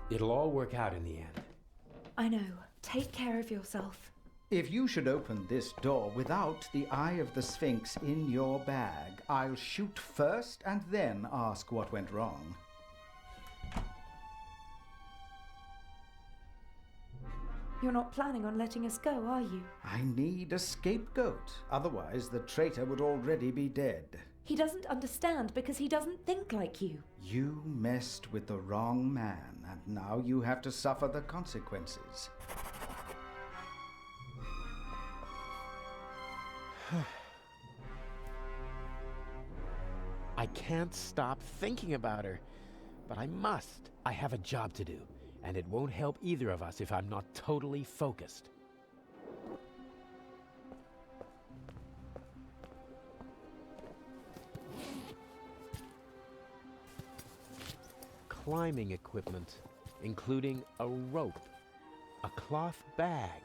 It'll all work out in the end. I know. Take care of yourself. If you should open this door without the Eye of the Sphinx in your bag, I'll shoot first and then ask what went wrong. You're not planning on letting us go, are you? I need a scapegoat. Otherwise, the traitor would already be dead. He doesn't understand because he doesn't think like you. You messed with the wrong man, and now you have to suffer the consequences. I can't stop thinking about her, but I must. I have a job to do, and it won't help either of us if I'm not totally focused. Climbing equipment, including a rope, a cloth bag.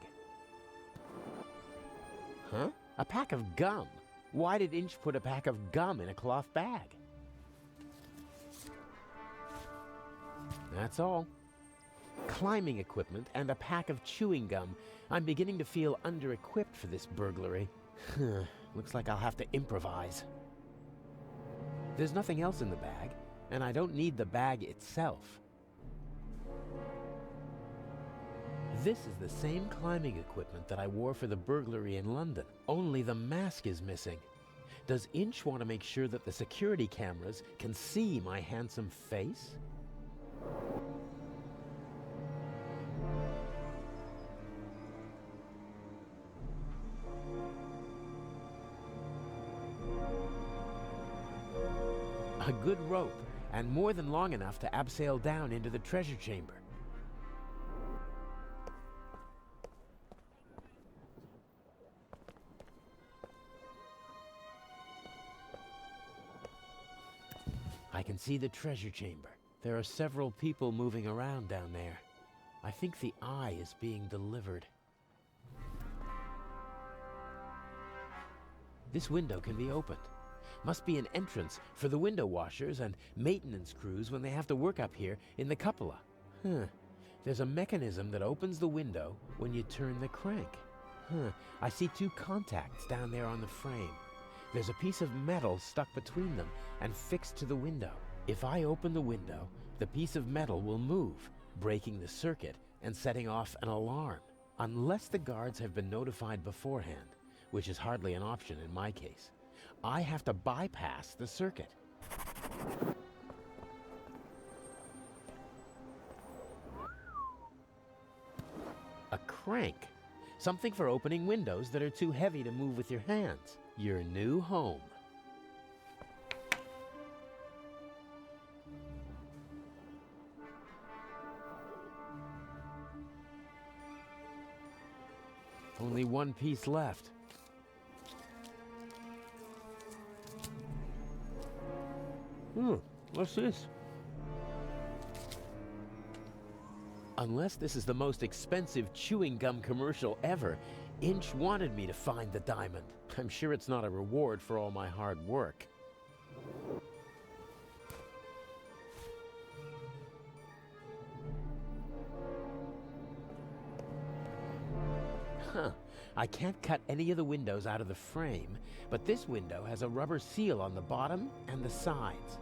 Huh? A pack of gum? Why did Inch put a pack of gum in a cloth bag? That's all. Climbing equipment and a pack of chewing gum. I'm beginning to feel under-equipped for this burglary. Looks like I'll have to improvise. There's nothing else in the bag, and I don't need the bag itself. This is the same climbing equipment that I wore for the burglary in London, only the mask is missing. Does Inch want to make sure that the security cameras can see my handsome face? A good rope, and more than long enough to abseil down into the treasure chamber. I can see the treasure chamber. There are several people moving around down there. I think the eye is being delivered. This window can be opened. Must be an entrance for the window washers and maintenance crews when they have to work up here in the cupola. There's a mechanism that opens the window when you turn the crank. I see two contacts down there on the frame. There's a piece of metal stuck between them and fixed to the window. If I open the window, the piece of metal will move, breaking the circuit and setting off an alarm. Unless the guards have been notified beforehand, which is hardly an option in my case, I have to bypass the circuit. A crank. Something for opening windows that are too heavy to move with your hands. Your new home. Only one piece left. What's this? Unless this is the most expensive chewing gum commercial ever, Inch wanted me to find the diamond. I'm sure it's not a reward for all my hard work. I can't cut any of the windows out of the frame, but this window has a rubber seal on the bottom and the sides.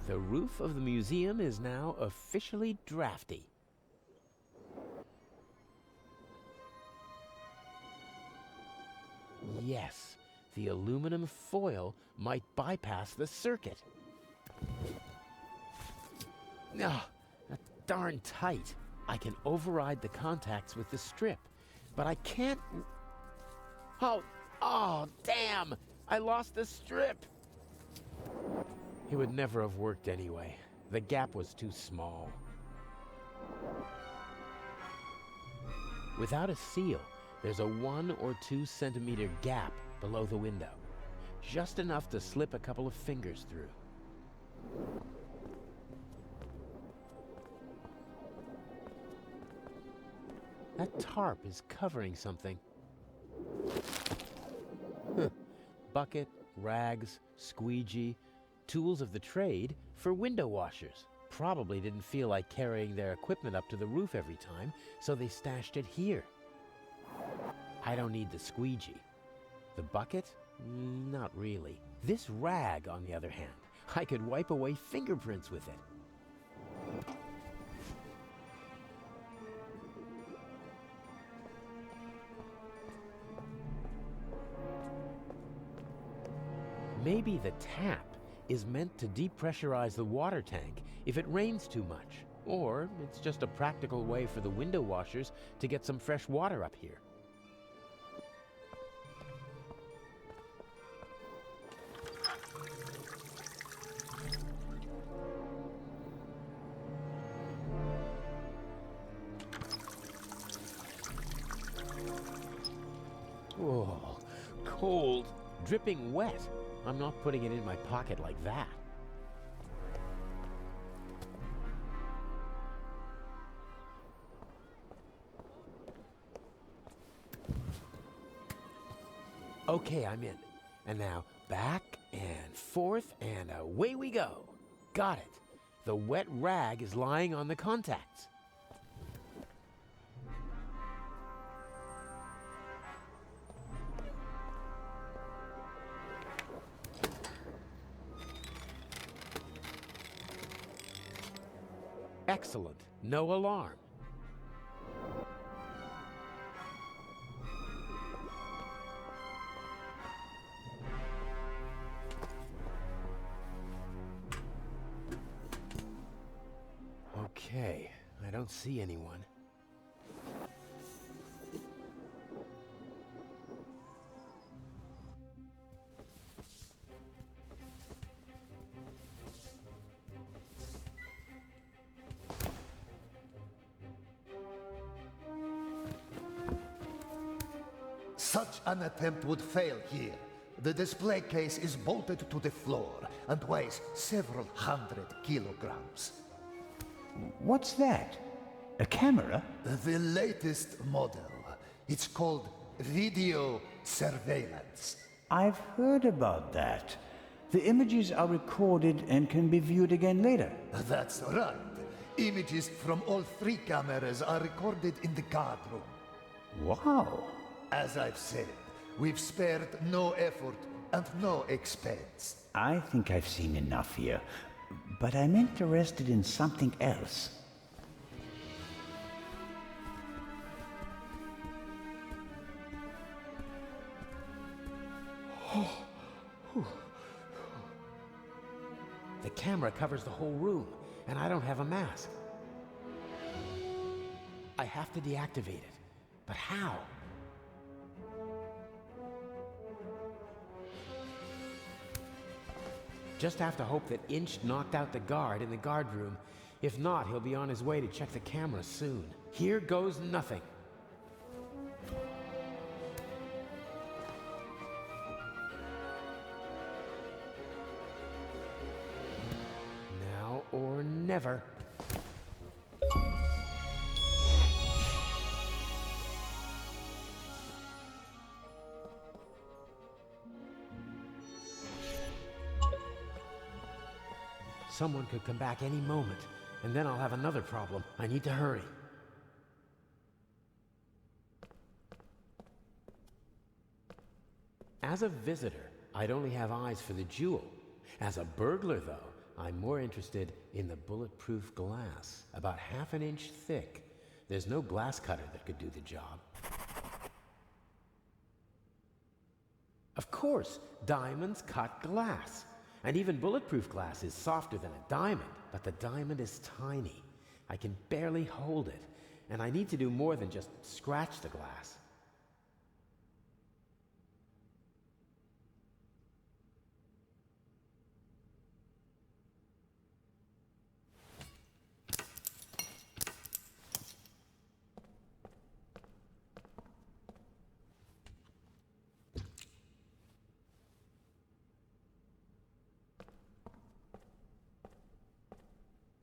The roof of the museum is now officially drafty. Yes, the aluminum foil might bypass the circuit. Ah, darn tight. I can override the contacts with the strip, but I can't... Oh, damn! I lost the strip! It would never have worked anyway. The gap was too small. Without a seal, there's a 1 or 2 centimeter gap below the window. Just enough to slip a couple of fingers through. That tarp is covering something. Bucket, rags, squeegee, tools of the trade for window washers. Probably didn't feel like carrying their equipment up to the roof every time, so they stashed it here. I don't need the squeegee. The bucket? Not really. This rag, on the other hand, I could wipe away fingerprints with it. Maybe the tap is meant to depressurize the water tank if it rains too much. Or it's just a practical way for the window washers to get some fresh water up here. Oh, cold, dripping wet. I'm not putting it in my pocket like that. Okay, I'm in. And now back and forth and away we go. Got it. The wet rag is lying on the contacts. Excellent. No alarm. Okay, I don't see anyone. Such an attempt would fail here. The display case is bolted to the floor and weighs several 100 kilograms. What's that? A camera? The latest model. It's called video surveillance. I've heard about that. The images are recorded and can be viewed again later. That's right. Images from all 3 cameras are recorded in the guard room. Wow. As I've said, we've spared no effort and no expense. I think I've seen enough here, but I'm interested in something else. The camera covers the whole room, and I don't have a mask. I have to deactivate it, but how? Just have to hope that Inch knocked out the guard in the guard room. If not, he'll be on his way to check the camera soon. Here goes nothing. Now or never. Someone could come back any moment. and then I'll have another problem. I need to hurry. As a visitor, I'd only have eyes for the jewel. As a burglar, though, I'm more interested in the bulletproof glass, about half an inch thick. There's no glass cutter that could do the job. Of course, diamonds cut glass. And even bulletproof glass is softer than a diamond, but the diamond is tiny. I can barely hold it, and I need to do more than just scratch the glass.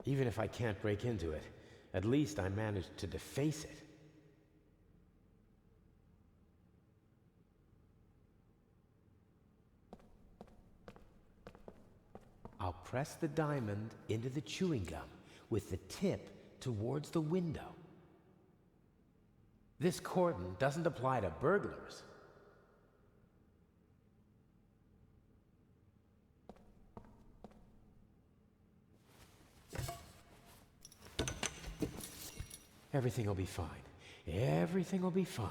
Even if I can't break into it, at least I managed to deface it. I'll press the diamond into the chewing gum with the tip towards the window. This cordon doesn't apply to burglars. Everything will be fine. Everything will be fine.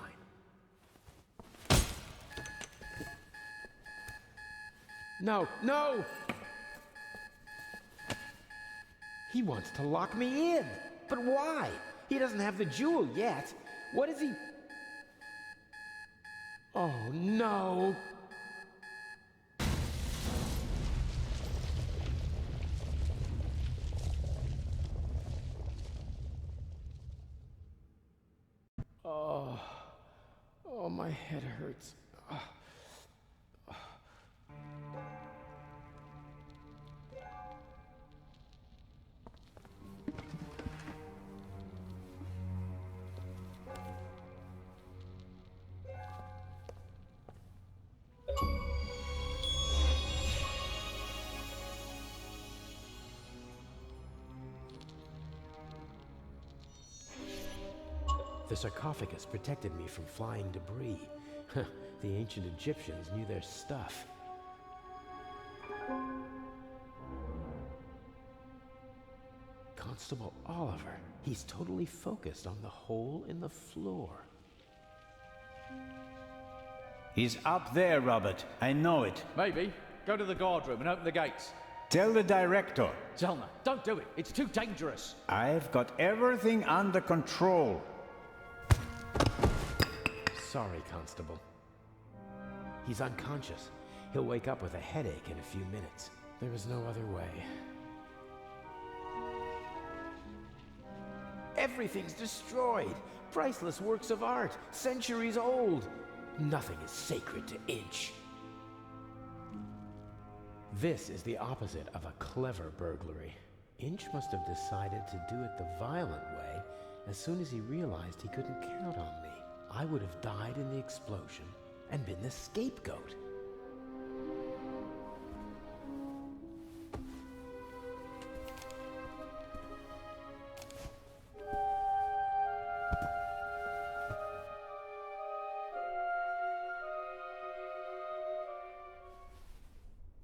No, no! He wants to lock me in. But why? He doesn't have the jewel yet. What is he... Oh, no! Oh, my head hurts. The sarcophagus protected me from flying debris. The ancient Egyptians knew their stuff. Constable Oliver. He's totally focused on the hole in the floor. He's up there, Robert. I know it. Maybe. Go to the guard room and open the gates. Tell the director. Zellner, don't do it. It's too dangerous. I've got everything under control. Sorry, Constable. He's unconscious. He'll wake up with a headache in a few minutes. There is no other way. Everything's destroyed. Priceless works of art, centuries old. Nothing is sacred to Inch. This is the opposite of a clever burglary. Inch must have decided to do it the violent way as soon as he realized he couldn't count on me. I would have died in the explosion and been the scapegoat.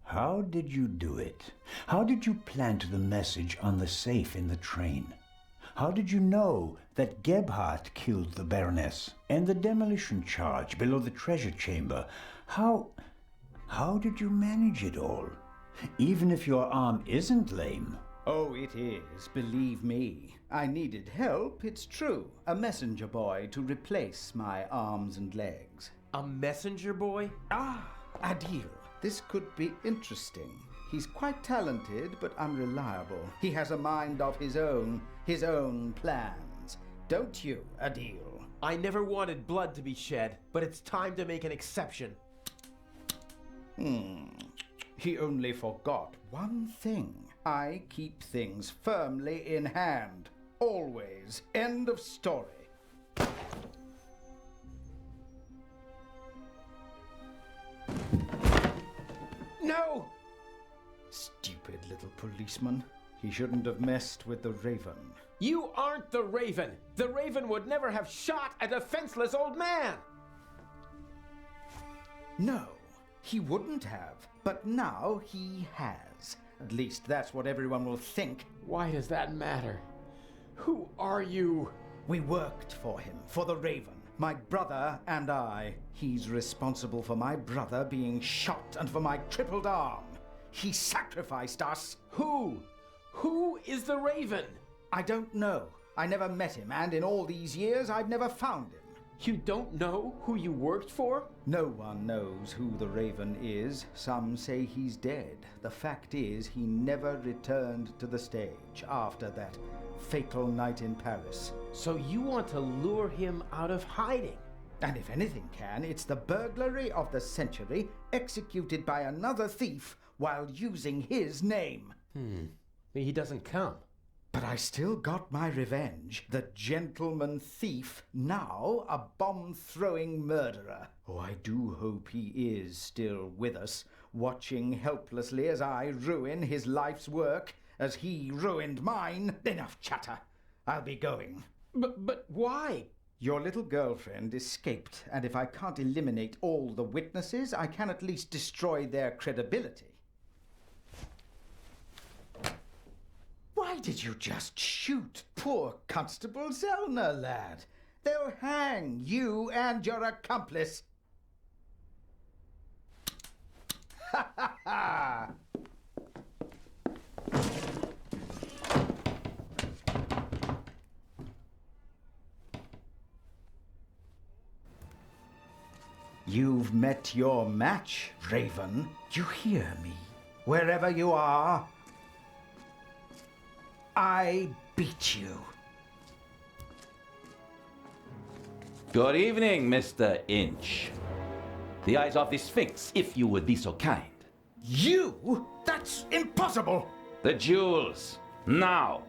How did you do it? How did you plant the message on the safe in the train? How did you know that Gebhardt killed the Baroness and the demolition charge below the treasure chamber? How did you manage it all? Even if your arm isn't lame. Oh, it is, believe me. I needed help, it's true. A messenger boy to replace my arms and legs. A messenger boy? Ah, Adil. This could be interesting. He's quite talented, but unreliable. He has a mind of his own plans. Don't you, Adil? I never wanted blood to be shed, but it's time to make an exception. He only forgot one thing. I keep things firmly in hand. Always. End of story. No! Stupid little policeman. He shouldn't have messed with the Raven. You aren't the Raven! The Raven would never have shot a defenseless old man! No, he wouldn't have. But now he has. At least that's what everyone will think. Why does that matter? Who are you? We worked for him, for the Raven. My brother and I. He's responsible for my brother being shot and for my crippled arm. He sacrificed us. Who? Who is the Raven? I don't know. I never met him, and in all these years, I've never found him. You don't know who you worked for? No one knows who the Raven is. Some say he's dead. The fact is, he never returned to the stage after that fatal night in Paris. So you want to lure him out of hiding? And if anything can, it's the burglary of the century executed by another thief while using his name. He doesn't come. But I still got my revenge. The gentleman thief, now a bomb-throwing murderer. Oh, I do hope he is still with us, watching helplessly as I ruin his life's work, as he ruined mine. Enough chatter. I'll be going. But why? Your little girlfriend escaped, and if I can't eliminate all the witnesses, I can at least destroy their credibility. Why did you just shoot poor Constable Zellner, lad? They'll hang you and your accomplice. Ha ha ha! You've met your match, Raven. You hear me? Wherever you are, I beat you. Good evening, Mr. Inch. The eyes of the Sphinx, if you would be so kind. You? That's impossible! The jewels, now.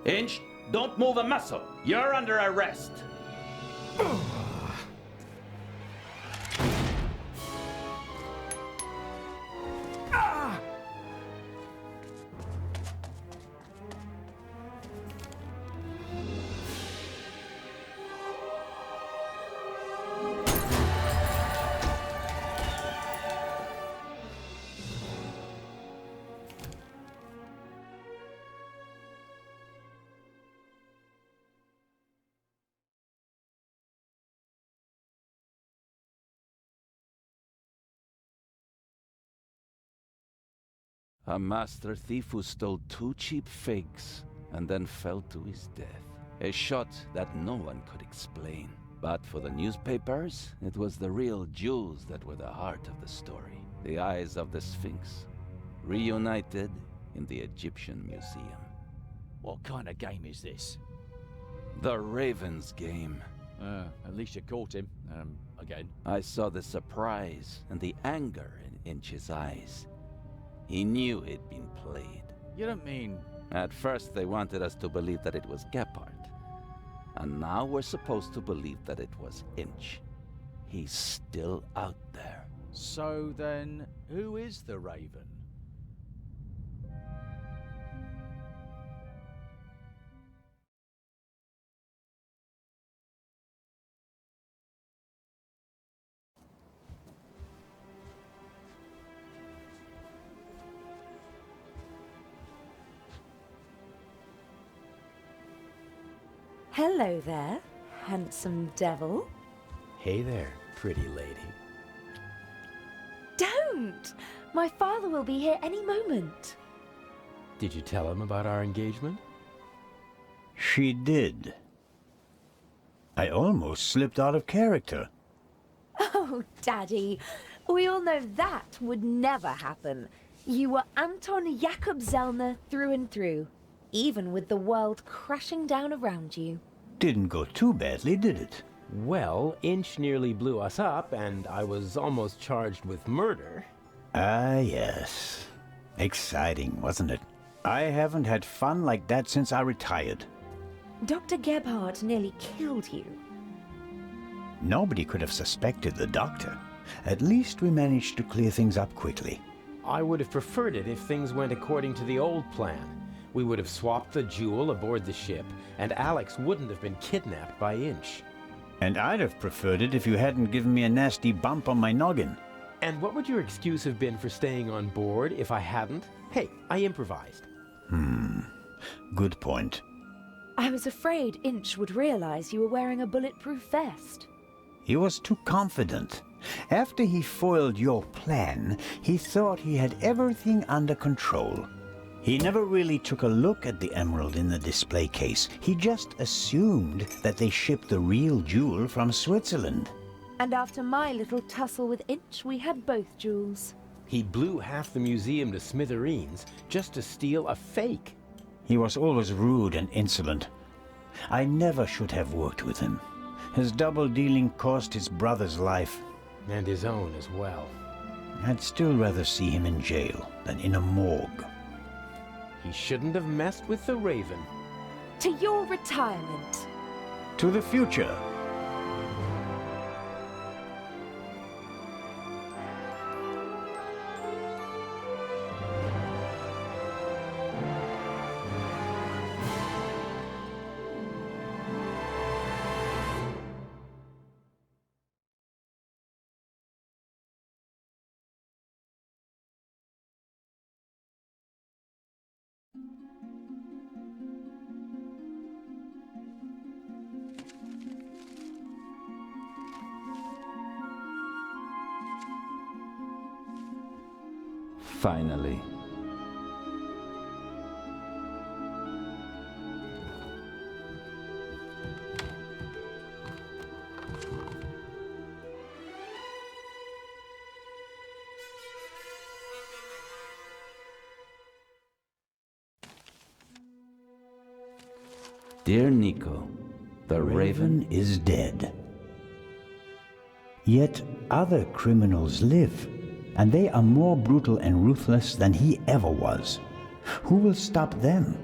Inch, don't move a muscle. You're under arrest. A master thief who stole 2 cheap figs and then fell to his death. A shot that no one could explain. But for the newspapers, it was the real jewels that were the heart of the story. The eyes of the Sphinx, reunited in the Egyptian Museum. What kind of game is this? The Raven's game. At least you caught him, again. I saw the surprise and the anger in Inch's eyes. He knew he'd been played. You don't mean... At first they wanted us to believe that it was Gebhardt. And now we're supposed to believe that it was Inch. He's still out there. So then, who is the Raven? Hello there, handsome devil. Hey there, pretty lady. Don't! My father will be here any moment. Did you tell him about our engagement? She did. I almost slipped out of character. Oh, Daddy, we all know that would never happen. You were Anton Jakob Zellner through and through, even with the world crashing down around you. Didn't go too badly, did it? Well, Inch nearly blew us up, and I was almost charged with murder. Ah, yes. Exciting, wasn't it? I haven't had fun like that since I retired. Dr. Gebhardt nearly killed you. Nobody could have suspected the doctor. At least we managed to clear things up quickly. I would have preferred it if things went according to the old plan. We would have swapped the jewel aboard the ship, and Alex wouldn't have been kidnapped by Inch. And I'd have preferred it if you hadn't given me a nasty bump on my noggin. And what would your excuse have been for staying on board if I hadn't? Hey, I improvised. Good point. I was afraid Inch would realize you were wearing a bulletproof vest. He was too confident. After he foiled your plan, he thought he had everything under control. He never really took a look at the emerald in the display case. He just assumed that they shipped the real jewel from Switzerland. And after my little tussle with Inch, we had both jewels. He blew half the museum to smithereens just to steal a fake. He was always rude and insolent. I never should have worked with him. His double-dealing cost his brother's life. And his own as well. I'd still rather see him in jail than in a morgue. He shouldn't have messed with the Raven. To your retirement. To the future. Finally. Dear Nico, the Raven is dead. Yet other criminals live, and they are more brutal and ruthless than he ever was. Who will stop them?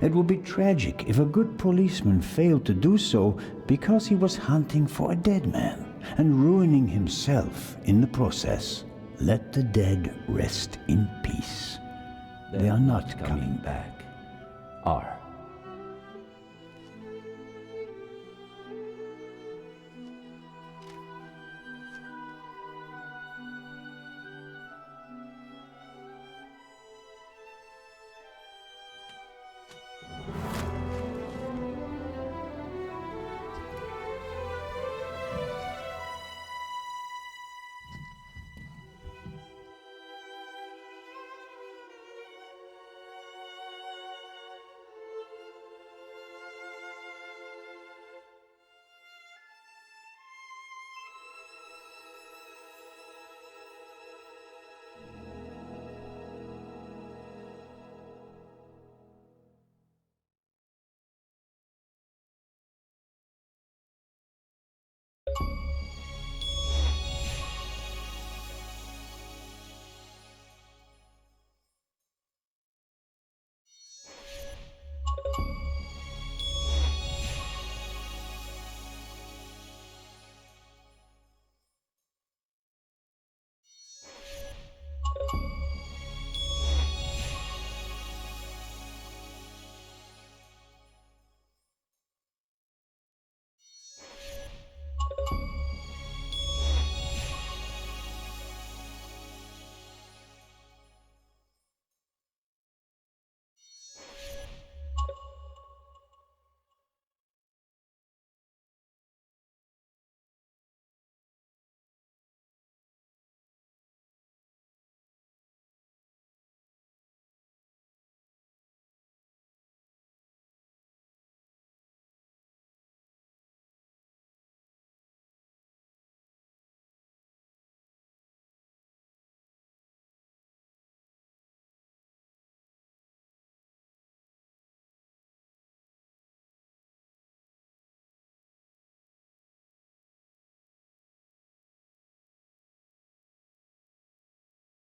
It would be tragic if a good policeman failed to do so because he was hunting for a dead man and ruining himself in the process. Let the dead rest in peace. They are not coming back. R.